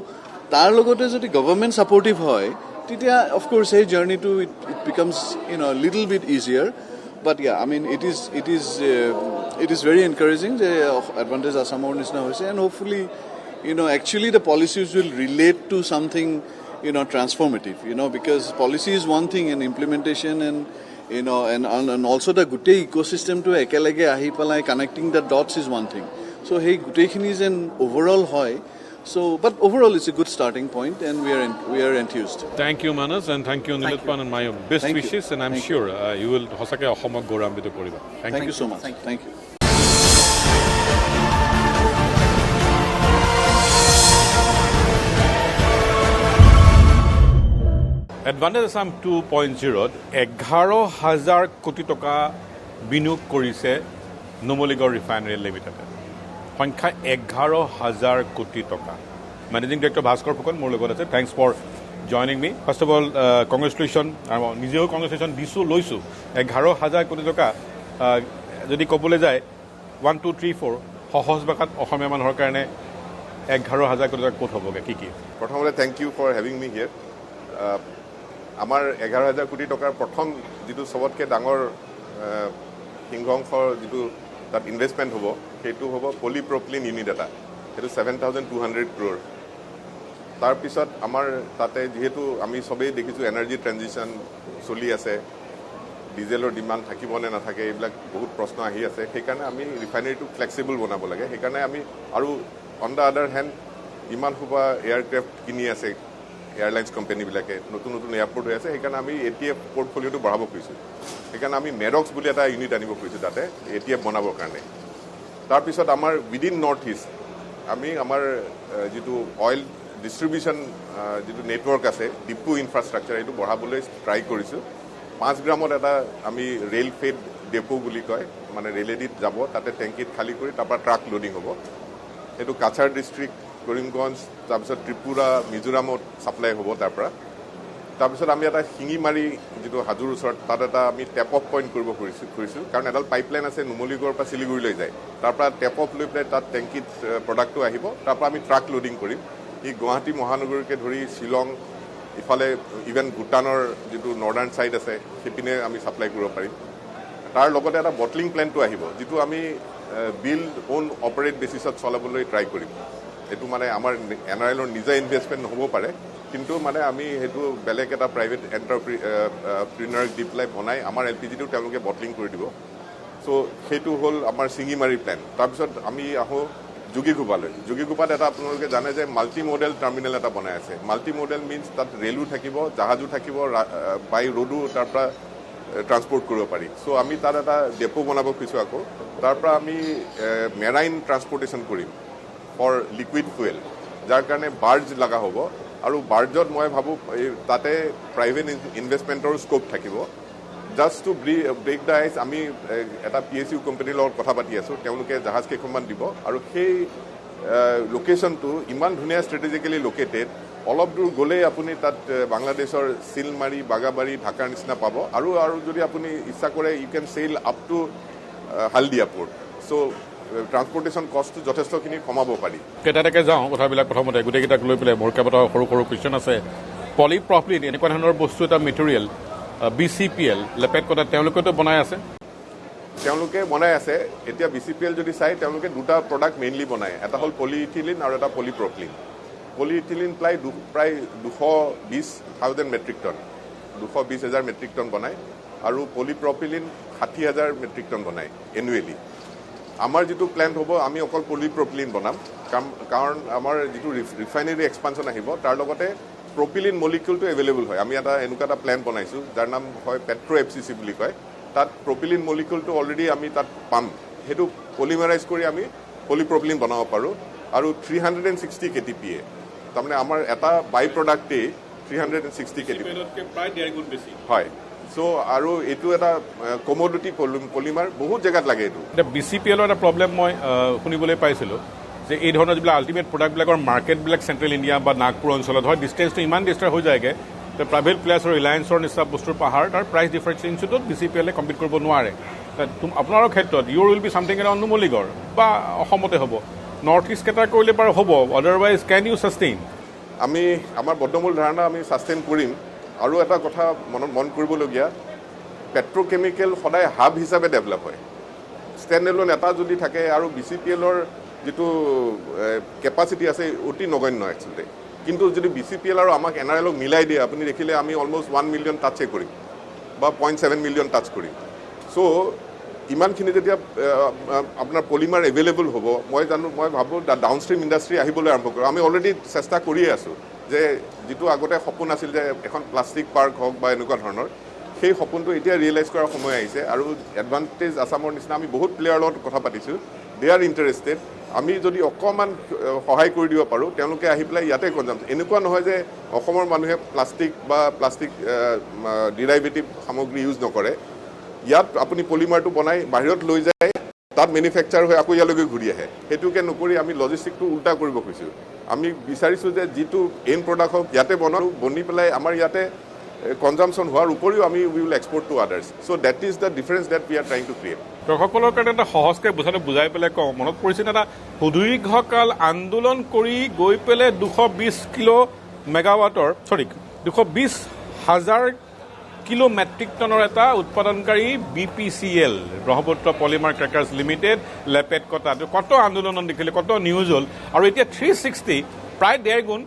tar logote jodi government supportive hoy titia of course hey journey to it becomes a little bit easier but yeah I mean it is very encouraging the advantage Assam nisna hoise and hopefully actually the policies will relate to something transformative because policy is one thing and implementation and and also the gute ecosystem to ekelage ahi palai connecting the dots is one thing so hey gute khini is an overall hoy so but overall it's a good starting point and we are enthused. Thank you Manas and thank you Nilotpan and my best wishes and I'm sure you will hosake অসমক গৌৰৱান্বিত কৰিবা. Thank you so much. Thank you. Advantage Assam 2.0 11,000 কোটি টকা বিনিয়োগ কৰিছে Numaligarh refinery লিমিটেডে সংখ্যা 11,000 কোটি টকা মেনেজিং ডাইৰেক্টৰ ভাস্কৰ ফুকন মোৰ লগত আছে thanks for joining me first of all congratulation আৰু নিজেও কংগ্ৰেচুলেশ্যন দিছোঁ লৈছোঁ 11,000 কোটি টকা যদি ক'বলৈ যায় 1 2 3 4 সহজ ভাষাত অসমীয়া মানুহৰ কাৰণে 11,000 কোটি টকা ক'ত হ'বগৈ কি প্ৰথমতে থেংক ইউ ফৰ হেভিং মি হিয়াৰ আমাৰ 11,000 কোটি টকাৰ প্ৰথম যিটো সবতকৈ ডাঙৰ সিংহংশৰ যিটো তাত ইনভেষ্টমেণ্ট হ'ব সেইটো হ'ব পলিপ্ৰপিলিন ইউনিট এটা সেইটো 7,200 crore তাৰপিছত আমাৰ তাতে যিহেতু আমি সবেই দেখিছোঁ এনাৰ্জি ট্ৰেনজিশ্যন চলি আছে ডিজেলৰ ডিমাণ্ড থাকিব নে নাথাকে এইবিলাক বহুত প্ৰশ্ন আহি আছে সেইকাৰণে আমি ৰিফাইনাৰীটো ফ্লেক্সিবল বনাব লাগে সেইকাৰণে আমি আৰু অন দ্য আদাৰ হেণ্ড ইমান সোপা এয়াৰক্ৰাফ্ট কিনি আছে এয়াৰলাইন্স কোম্পানীবিলাকে নতুন নতুন এয়াৰপৰ্ট হৈ আছে সেইকাৰণে আমি ATF পৰ্টফলিঅ'টো বঢ়াব খুজিছোঁ সেইকাৰণে আমি মেৰক্স বুলি এটা ইউনিট আনিব খুজিছোঁ তাতে ATF বনাবৰ কাৰণে তাৰপিছত আমাৰ উইদিন নৰ্থ ইষ্ট আমি আমাৰ যিটো অইল ডিষ্ট্ৰিবিউশ্যন যিটো নেটৱৰ্ক আছে ডিপু ইনফ্ৰাষ্ট্ৰাকচাৰ এইটো বঢ়াবলৈ ট্ৰাই কৰিছোঁ 5 গ্ৰামত এটা আমি ৰেল ফেড ডেপো বুলি কয় মানে ৰেলেদিত যাব তাতে টেংকিত খালী কৰি তাৰপৰা ট্ৰাক লোডিং হ'ব এইটো কাছাৰ ডিষ্ট্ৰিক্ট কৰিমগঞ্জ তাৰপিছত ত্ৰিপুৰা মিজোৰামত ছাপ্লাই হ'ব তাৰপিছত আমি এটা শিঙিমাৰী যিটো হাজোৰ ওচৰত তাত এটা আমি টেপ অফ পইণ্ট কৰিব খুজিছোঁ কাৰণ এডাল পাইপলাইন আছে নুমলীগড়ৰ পৰা শিলিগুৰিলৈ যায় তাৰপৰা টেপ অফ লৈ পেলাই তাত টেংকিত প্ৰডাক্টটো আহিব তাৰপৰা আমি ট্ৰাক লোডিং কৰিম ই গুৱাহাটী মহানগৰীকে ধৰি শ্বিলং ইফালে ইভেন ভূটানৰ যিটো নৰ্দাৰ্ণ ছাইড আছে সেইপিনে আমি ছাপ্লাই কৰিব পাৰিম তাৰ লগতে এটা বটলিং প্লেণ্টটো আহিব যিটো আমি বিল্ড অ'ন অপাৰেট বেচিছত চলাবলৈ ট্ৰাই কৰিম এইটো মানে আমাৰ NRLৰ নিজা ইনভেষ্টমেণ্ট নহ'ব পাৰে কিন্তু মানে আমি সেইটো বেলেগ এটা প্ৰাইভেট এণ্টাৰপ্ৰিনাৰক দি পেলাই বনাই আমাৰ LPGটো তেওঁলোকে বটলিং কৰি দিব চ' সেইটো হ'ল আমাৰ শিঙিমাৰী প্লেন তাৰপিছত আমি আহোঁ যোগীঘোপালৈ যোগীঘোপাত এটা আপোনালোকে জানে যে মাল্টি মডেল টাৰ্মিনেল এটা বনাই আছে মাল্টি মডেল মিনছ তাত ৰেলো থাকিব জাহাজো থাকিব বাই ৰোডো তাৰ পৰা ট্ৰান্সপৰ্ট কৰিব পাৰি চ' আমি তাত এটা ডেপো বনাব খুজিছোঁ আকৌ তাৰ পৰা আমি মেৰাইন ট্ৰান্সপৰ্টেশ্যন কৰিম ফৰ লিকুইড ফুৱেল যাৰ কাৰণে বাৰ্জ লগা হ'ব আৰু বাৰ্জত মই ভাবোঁ তাতে প্ৰাইভেট ইনভেষ্টমেণ্টৰ স্ক'প থাকিব just two brake the ice আমি এটা PSU কোম্পানীৰ লগত কথা পাতি আছোঁ তেওঁলোকে জাহাজ কেইখনমান দিব আৰু সেই লোকেশ্যনটো ইমান ধুনীয়া ষ্ট্ৰেটেজিকেলি লোকেটেড অলপ দূৰ গ'লেই আপুনি তাত বাংলাদেশৰ চিলমাৰী বাগাবাৰী ঢাকাৰ নিচিনা পাব আৰু যদি আপুনি ইচ্ছা কৰে you can sail up to Haldia port so' transportation কষ্টটো যথেষ্টখিনি কমাব পাৰি কেইটাকে যাওঁ কথাবিলাক প্ৰথমতে গোটেইকেইটাক লৈ পেলাই মোৰ কেইবাটাও সৰু সৰু কুৱেশ্যন আছে পলিপ্ৰপিলিন এনেকুৱা ধৰণৰ বস্তু এটা মেটেৰিয়েল BCPL লেপেট কটা তেওঁলোকেতো বনাই আছে তেওঁলোকে বনাই আছে এতিয়া BCPL যদি চাই তেওঁলোকে দুটা প্ৰডাক্ট মেইনলি বনায় এটা হ'ল পলিইথিলিন আৰু এটা পলিপ্ৰপিলিন পলিইথিলিন প্ৰায় 220,000 মেট্ৰিক টন 220,000 মেট্ৰিক টন বনায় আৰু পলিপ্ৰপিলিন 60,000 মেট্ৰিক টন বনায় এনুৱেলি আমাৰ যিটো প্লেন হ'ব আমি অকল পলিপ্ৰপিলিন বনাম কাৰণ আমাৰ যিটো ৰিফাইনেৰী এক্সপানশ্যন আহিব তাৰ লগতে প্ৰপিলিন মলিকিউলটো এভেইলেবল হয় আমি এনেকুৱা এটা প্লেন বনাইছোঁ যাৰ নাম হয় পেট্ৰ' FCC বুলি কয় তাত প্ৰপিলিন মলিকিউলটো অলৰেডি আমি তাত পাম সেইটো পলিমাৰাইজ কৰি আমি পলিপ্ৰপিলিন বনাব পাৰোঁ আৰু 360 KTPA তাৰমানে আমাৰ এটা বাই প্ৰডাক্টেই 360 KTPA প্ৰায় 1.5 গুণ বেছি হয় চ' আৰু এইটো এটা কমোডিটি পলিমাৰ বহুত জেগাত লাগে এইটো এতিয়া BCPLৰ এটা প্ৰব্লেম মই শুনিবলৈ পাইছিলোঁ যে এই ধৰণৰ যিবিলাক আল্টিমেট প্ৰডাক্টবিলাকৰ মাৰ্কেটবিলাক চেণ্ট্ৰেল ইণ্ডিয়া বা নাগপুৰ অঞ্চলত হয় ডিষ্টেঞ্চটো ইমান ডিষ্টাৰ হৈ যায়গৈ যে প্ৰাইভেট প্লেয়াৰ্ছ আৰু ৰিলায়েন্সৰ নিচিনা বস্তুৰ পাহাৰ তাৰ প্ৰাইচ ডিফাৰেঞ্চিয়েশ্যনটোত BCPLে কম্পিট কৰিব নোৱাৰে আপোনাৰো ক্ষেত্ৰত your will be something around Numaligarh বা অসমতে হ'ব নৰ্থ ইষ্ট কেইটা কৰিলে বাৰু হ'ব আদাৰৱাইজ কেন ইউ ছাষ্টেইন আমি আমাৰ বদ্ধমূল ধাৰণা আমি ছাষ্টেইন কৰিম আৰু এটা কথা মন কৰিবলগীয়া পেট্ৰ'কেমিকেল সদায় হাব হিচাপে ডেভেলপ হয় ষ্টেণ্ড এলোন এটা যদি থাকে আৰু BCPLৰ যিটো কেপাচিটি আছে অতি নগণ্য একচুৱেলি কিন্তু যদি BCPL আৰু আমাক NRLক মিলাই দিয়ে আপুনি দেখিলে আমি অলমষ্ট 1 মিলিয়ন টাচে কৰিম বা 0.7 মিলিয়ন টাচ কৰিম চ' ইমানখিনি যেতিয়া আপোনাৰ পলিমাৰ এভেইলেবল হ'ব মই ভাবোঁ ডাউনষ্ট্ৰীম ইণ্ডাষ্ট্ৰী আহিবলৈ আৰম্ভ কৰোঁ আমি অলৰেডি চেষ্টা কৰিয়ে আছোঁ যে যিটো আগতে সপোন আছিল যে এখন প্লাষ্টিক পাৰ্ক হওক বা এনেকুৱা ধৰণৰ সেই সপোনটো এতিয়া ৰিয়েলাইজ কৰাৰ সময় আহিছে আৰু এডভান্টেজ আছামৰ নিচিনা আমি বহুত প্লেয়াৰৰ লগত কথা পাতিছোঁ দে আৰ ইণ্টাৰেষ্টেড আমি যদি অকণমান সহায় কৰি দিব পাৰোঁ তেওঁলোকে আহি পেলাই ইয়াতে কনজাম এনেকুৱা নহয় যে অসমৰ মানুহে প্লাষ্টিক ডিৰাইভেটিভ সামগ্ৰী ইউজ নকৰে ইয়াত আপুনি পলিমাৰটো বনাই বাহিৰত লৈ যায় তাত মেনুফেকচাৰ হৈ আকৌ ইয়ালৈকে ঘূৰি আহে সেইটোকে নকৰি আমি লজিষ্টিকটো উল্টা কৰিব খুজিছোঁ আমি বিচাৰিছোঁ যে যিটো এণ্ড প্ৰডাক্ট হওক ইয়াতে বনি পেলাই আমাৰ ইয়াতে কনজামশ্যন হোৱাৰ উপৰিও আমি we will export to others so' that is the difference that we are trying to create দৰ্শকসকলৰ কাৰণে এটা সহজকৈ বুজাই পেলাই কওঁ মনত পৰিছিল এটা সুদীৰ্ঘকাল আন্দোলন কৰি গৈ পেলাই 220,000 কিলো মেট্ৰিক টনৰ এটা উৎপাদনকাৰী BPCL Brahmaputra polymer crackers limited Lepetkata কত আন্দোলন দেখিলে কত নিউজ হ'ল আৰু এতিয়া 360 প্ৰায় 1.5 গুণ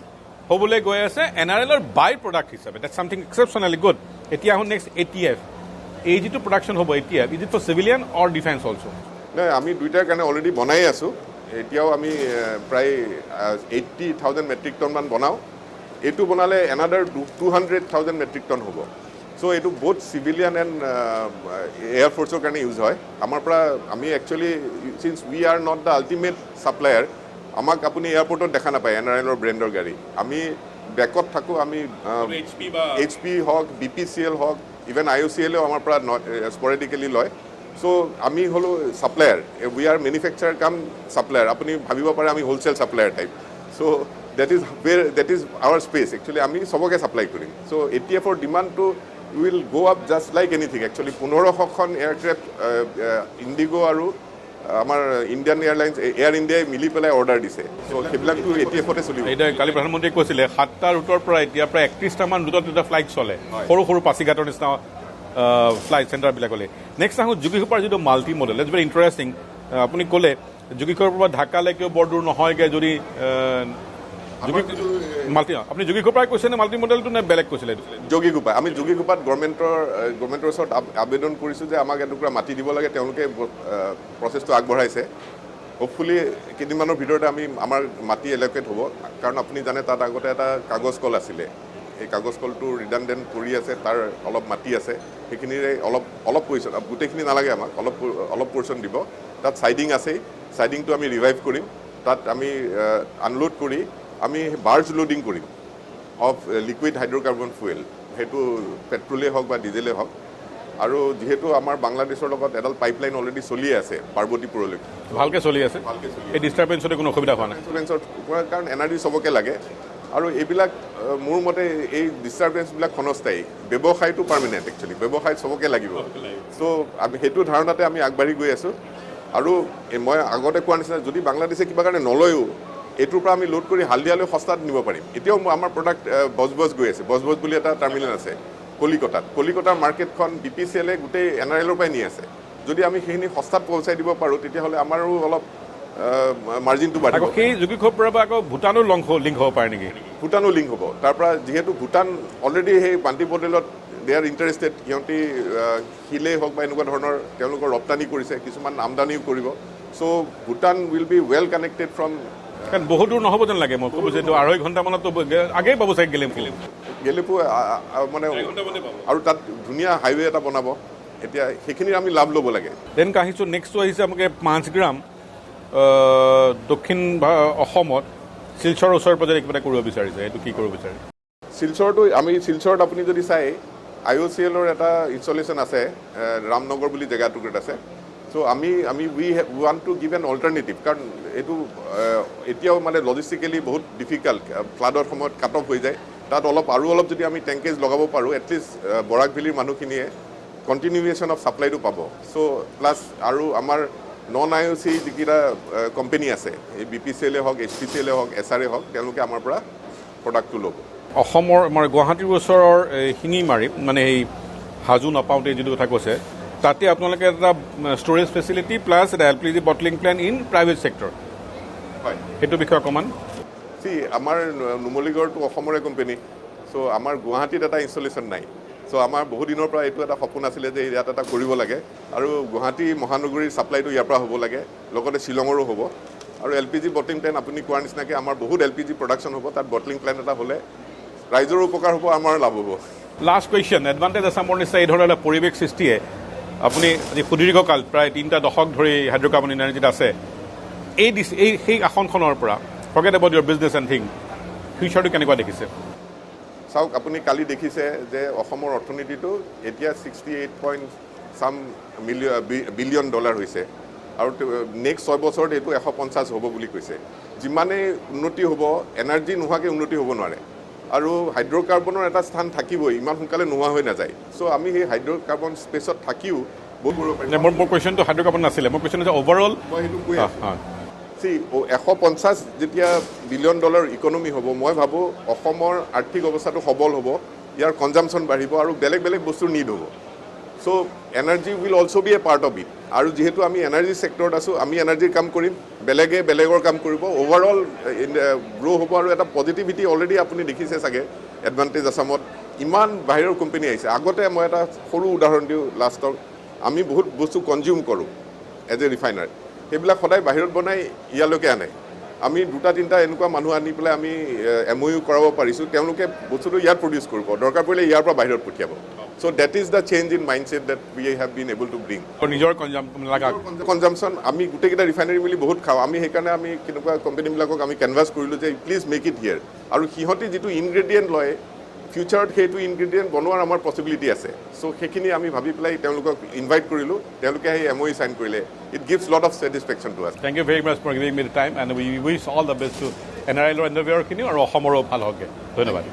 হ'বলৈ গৈ আছে NRLৰ বাই প্ৰডাক্ট হিচাপে ডেট ছামথিং এক্সেপশ্যনেলি গুড এতিয়া আহোঁ নেক্সট ATF এই যিটো প্ৰডাকশ্যন হ'ব ATF is it for civilian or defence also' নাই আমি দুইটাৰ কাৰণে অলৰেডি বনাই আছোঁ এতিয়াও আমি প্ৰায় 80,000 মেট্ৰিক টনমান বনাওঁ এইটো বনালে এনাডাৰ 200,000 মেট্ৰিক টন হ'ব চ' এইটো বহুত চিভিলিয়ান এণ্ড এয়াৰফ'ৰ্চৰ কাৰণে ইউজ হয় আমাৰ পৰা আমি actually signs we are not the ultimate supplier আমাক আপুনি এয়াৰপৰ্টত দেখা নাপায় NRLৰ ব্ৰেণ্ডৰ গাড়ী আমি বেকত থাকোঁ আমি HP হওক BPCL হওক ইভেন IOCLও আমাৰ পৰা স্পৰেডিকেলি লয় চ' আমি হ'লোঁ supplier we are manufacture cum supplier আপুনি ভাবিব পাৰে আমি wholesale supplier type so' that is our space actually আমি চবকে ছাপ্লাই কৰিম চ' ATFৰ ডিমাণ্ডটো will go' up just like anything actually 1500খন এয়াৰক্ৰেফ্ট ইণ্ডিগো আৰু আমাৰ ইণ্ডিয়ান এয়াৰলাইন্স এয়াৰ ইণ্ডিয়াই মিলি পেলাই অৰ্ডাৰ দিছে চ' সেইবিলাকতো ATFতে চলিব এতিয়া কালি প্ৰধানমন্ত্ৰীয়ে কৈছিলে 7টা ৰুটৰ পৰা এতিয়া প্ৰায় 31টামান ৰুটত এটা ফ্লাইট চলে সৰু সৰু পাচিঘাটৰ নিচিনা ফ্লাইট চেণ্টাৰবিলাকলৈ নেক্সট আহোঁ যোগীঘোপাৰ যিটো multi modal it's very interesting আপুনি ক'লে যোগীঘৰৰ পৰা ঢাকালৈকেও বৰ দূৰ নহয়গৈ যদি আপুনি যোগীঘৰ পৰাই কৈছে নে মাল্টি মডেলটো নে বেলেগ কৈছিলে? যোগীঘোপা আমি যোগীঘোপাত গভৰ্ণমেণ্টৰ ওচৰত আবেদন কৰিছোঁ যে আমাক এটুকুৰা মাটি দিব লাগে। তেওঁলোকে প্ৰচেছটো আগবঢ়াইছে। হোপফুলি কেইদিনমানৰ ভিতৰতে আমাৰ মাটি এল'কেট হ'ব। কাৰণ আপুনি জানে তাত আগতে এটা কাগজ কল আছিলে। এই কাগজ কলটো ৰিডানডেণ্ট পৰি আছে, তাৰ অলপ মাটি আছে, সেইখিনিৰে অলপ পৰ্চন, গোটেইখিনি নালাগে আমাক, অলপ পৰ্চন দিব। তাত চাইডিং আছেই, চাইডিংটো আমি ৰিভাইভ কৰিম। তাত আমি আনলোড কৰি আমি বাৰ্জ লোডিং কৰিম অফ লিকুইড হাইড্ৰ'কাৰ্বন ফুৱেল, সেইটো পেট্ৰলেই হওক বা ডিজেলেই হওক। আৰু যিহেতু আমাৰ বাংলাদেশৰ লগত এডাল পাইপলাইন অলৰেডি চলি আছে পাৰ্বতীপুৰলৈকে, ভালকৈ চলি আছে, এই ডিষ্টাৰ্বেঞ্চতে কোনো অসুবিধা হোৱা নাই। ডিষ্টাৰ্বেঞ্চৰ কাৰণ এনাৰ্জি চবকে লাগে। আৰু এইবিলাক মোৰ মতে এই ডিষ্টাৰ্বেঞ্চবিলাক ক্ষণস্থায়ী, ব্যৱসায়টো পাৰ্মানেণ্ট। একচুৱেলি ব্যৱসায় চবকে লাগিব। চ' আমি সেইটো ধাৰণাতে আমি আগবাঢ়ি গৈ আছোঁ। আৰু মই আগতে কোৱাৰ নিচিনা যদি বাংলাদেশে কিবা কাৰণে নলয়ও, এইটোৰ পৰা আমি লোড কৰি হালদিয়ালৈ সস্তাত নিব পাৰিম। এতিয়াও আমাৰ প্ৰডাক্ট বজবজ গৈ আছে। বজবজ বুলি এটা টাৰ্মিনেল আছে কলিকতাৰ মাৰ্কেটখন BPCL গোটেই NRLৰ পৰাই নি আছে। যদি আমি সেইখিনি সস্তাত পহুচাই দিব পাৰোঁ, তেতিয়াহ'লে আমাৰো অলপ মাৰ্জিনটো বাঢ়িব। সেই যোগীঘৰৰ পৰা আকৌ ভূটানো লিংক হ'ব পাৰে নেকি? ভূটানো লিংক হ'ব। তাৰ পৰা যিহেতু ভূটান অলৰেডি সেই মাল্টি মডেলত দে আৰ ইণ্টাৰেষ্টেড। সিহঁতি শিলেই হওক বা এনেকুৱা ধৰণৰ তেওঁলোকৰ ৰপ্তানি কৰিছে, কিছুমান আমদানিও কৰিব। So' Bhutan will be well connected from. কাৰণ বহুত দূৰ নহ'ব যেন লাগে মই ক'ব যে 2.5 ঘণ্টামানতো আগেই পাব চাগে গেলেপু মানে, আৰু তাত ধুনীয়া হাইৱে এটা বনাব। এতিয়া সেইখিনিৰ আমি লাভ ল'ব লাগে। দেন আহিছোঁ নেক্সটটো আহিছে আমাকে 5 গ্ৰাম দক্ষিণ অসমত শিলচৰৰ ওচৰে পাজৰে কিবা এটা কৰিব বিচাৰিছে। এইটো কি কৰিব বিচাৰে? শিলচৰত আপুনি যদি চাই IOCLৰ এটা ইনষ্টলেশ্যন আছে, ৰামনগৰ বুলি জেগাটুকুৰত আছে। So' we want to give an alternative. কাৰণ এইটো এতিয়াও মানে লজিষ্টিকেলি বহুত ডিফিকাল্ট, ফ্লাডৰ সময়ত কাট অফ হৈ যায়। তাত আৰু অলপ যদি আমি টেংকেজ লগাব পাৰোঁ, এটলিষ্ট বৰাক ভেলীৰ মানুহখিনিয়ে কণ্টিনিউৱেশ্যন অফ ছাপ্লাইটো পাব। চ' প্লাছ আৰু আমাৰ নন IOC যিকেইটা কোম্পেনী আছে, এই BPCL হওক, HPCL হওক, SR হওক, তেওঁলোকে আমাৰ পৰা প্ৰডাক্টটো ল'ব। অসমৰ মানে গুৱাহাটীৰ ওচৰৰ শিঙিমাৰীত মানে এই হাজো নাপাওঁতে যিটো কথা কৈছে, তাতে আপোনালোকে এটা ষ্ট'ৰেজ ফেচিলিটি প্লাছ এটা LPG bottling plant in private sector, হয়, সেইটো বিষয়ে অকণমান। আমাৰ নুমলীগড়টো অসমৰে কোম্পেনী। চ' আমাৰ গুৱাহাটীত এটা ইনষ্টলেশ্যন নাই। চ' আমাৰ বহুদিনৰ পৰা এইটো এটা সপোন আছিলে যে ইয়াত এটা কৰিব লাগে। আৰু গুৱাহাটী মহানগৰীৰ ছাপ্লাইটো ইয়াৰ পৰা হ'ব লাগে, লগতে শ্বিলঙৰো হ'ব। আৰু LPG বটলিং প্লেন আপুনি কোৱাৰ নিচিনাকৈ আমাৰ বহুত LPG প্ৰডাকশ্যন হ'ব। তাত বটলিং প্লেন এটা হ'লে ৰাইজৰো উপকাৰ হ'ব, আমাৰ লাভ হ'ব। লাষ্ট কুৱেশ্যন, এডভান্টেজ আছামৰ নিশ্চয় এই ধৰণৰ এটা পৰিৱেশ সৃষ্টিয়ে আপুনি আজি সুদীৰ্ঘকাল প্ৰায় 3টা দশক ধৰি হাইড্ৰ'কাৰ্বন এনাৰ্জিত আছে, সেই আসনখনৰ পৰা forget about your business and thing, ফিউচাৰটো কেনেকুৱা দেখিছে? চাওক, আপুনি কালি দেখিছে যে অসমৰ অৰ্থনীতিটো এতিয়া 68.some বিলিয়ন ডলাৰ হৈছে। আৰু নেক্সট 6 বছৰত এইটো 150 হ'ব বুলি কৈছে। যিমানেই উন্নতি হ'ব, এনাৰ্জি নোহোৱাকৈ উন্নতি হ'ব নোৱাৰে। আৰু হাইড্ৰ'কাৰ্বনৰ এটা স্থান থাকিবই, ইমান সোনকালে নোহোৱা হৈ নাযায়। চ' আমি সেই হাইড্ৰ'কাৰ্বন স্পেচত থাকিও বহুত কৰিব পাৰিম। মোৰ কুৱেশ্যনটো হাইড্ৰ'কাৰ্বন নাছিলে, মোৰ কুৱেশ্যন হৈছে অভাৰঅল। মই সেইটো কৈ আছোঁ। 150 যেতিয়া বিলিয়ন ডলাৰ ইকনমি হ'ব, মই ভাবোঁ অসমৰ আৰ্থিক অৱস্থাটো সবল হ'ব, ইয়াৰ কনজামশ্যন বাঢ়িব আৰু বেলেগ বেলেগ বস্তুৰ নিড হ'ব। So' energy will also' be a part of it. আৰু যিহেতু আমি এনাৰ্জি ছেক্টৰত আছোঁ, আমি এনাৰ্জিৰ কাম কৰিম, বেলেগে বেলেগৰ কাম কৰিব, অভাৰঅল গ্ৰ' হ'ব। আৰু এটা পজিটিভিটি অলৰেডি আপুনি দেখিছে চাগে এডভান্টেজ আছামত ইমান বাহিৰৰ কোম্পানী আহিছে। আগতে মই এটা সৰু উদাহৰণ দিওঁ লাষ্টৰ, আমি বহুত বস্তু কনজিউম কৰোঁ এজ এ ৰিফাইনাৰ, সেইবিলাক সদায় বাহিৰত বনাই ইয়ালৈকে আনে। আমি 2-3টা এনেকুৱা মানুহ আনি পেলাই আমি MOU কৰাব পাৰিছোঁ, তেওঁলোকে বস্তুটো ইয়াত প্ৰডিউচ কৰিব, দৰকাৰ পৰিলে ইয়াৰ পৰা বাহিৰত পঠিয়াব। So' that is the change in mindset that we have been able to bring. নিজৰ কনজামশ্যন আমি গোটেইকেইটা ৰিফাইনাৰী মিলি বহুত খাওঁ। আমি সেইকাৰণে আমি কেনেকুৱা কোম্পানীবিলাকক আমি কেনভাছ কৰিলোঁ যে প্লিজ মেক ইট হিয়াৰ। আৰু সিহঁতি যিটো ইনগ্ৰেডিয়েণ্ট লয়, ফিউচাৰত সেইটো ইনগ্ৰেডিয়েণ্ট বনোৱাৰ আমাৰ পচিবিলিটি আছে। চ' সেইখিনি আমি ভাবি পেলাই তেওঁলোকক ইনভাইট কৰিলোঁ, তেওঁলোকে সেই MOU চাইন কৰিলে। It gives lot of satisfaction to us. Thank you very much for giving me the time and we wish all the best to NRLৰ এণ্ডাৰভিয়াৰখিনিও আৰু অসমৰো ভাল হওকগৈ। ধন্যবাদ।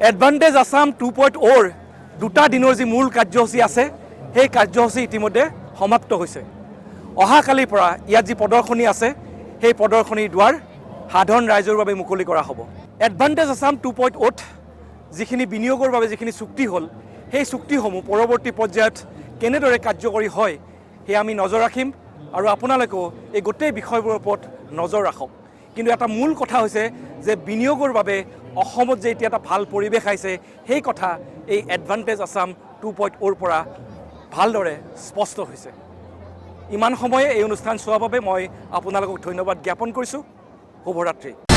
এডভান্টেজ আছাম 2.0 2টা দিনৰ যি মূল কাৰ্যসূচী আছে, সেই কাৰ্যসূচী ইতিমধ্যে সমাপ্ত হৈছে। অহাকালিৰ পৰা ইয়াত যি প্ৰদৰ্শনী আছে, সেই প্ৰদৰ্শনীৰ দুৱাৰ সাধাৰণ ৰাইজৰ বাবে মুকলি কৰা হ'ব। এডভান্টেজ আছাম 2.0ত যিখিনি বিনিয়োগৰ বাবে যিখিনি চুক্তি হ'ল, সেই চুক্তিসমূহ পৰৱৰ্তী পৰ্যায়ত কেনেদৰে কাৰ্যকৰী হয়, সেয়া আমি নজৰ ৰাখিম আৰু আপোনালোকেও এই গোটেই বিষয়বোৰৰ ওপৰত নজৰ ৰাখক কিন্তু এটা মূল কথা হৈছে যে বিনিয়োগৰ বাবে অসমত যে এতিয়া এটা ভাল পৰিৱেশ আহিছে সেই কথা এই এডভান্টেজ আছাম 2.0 পৰা ভালদৰে স্পষ্ট হৈছে ইমান সময়ে এই অনুষ্ঠান চোৱাৰ বাবে মই আপোনালোকক ধন্যবাদ জ্ঞাপন কৰিছোঁ শুভৰাত্ৰি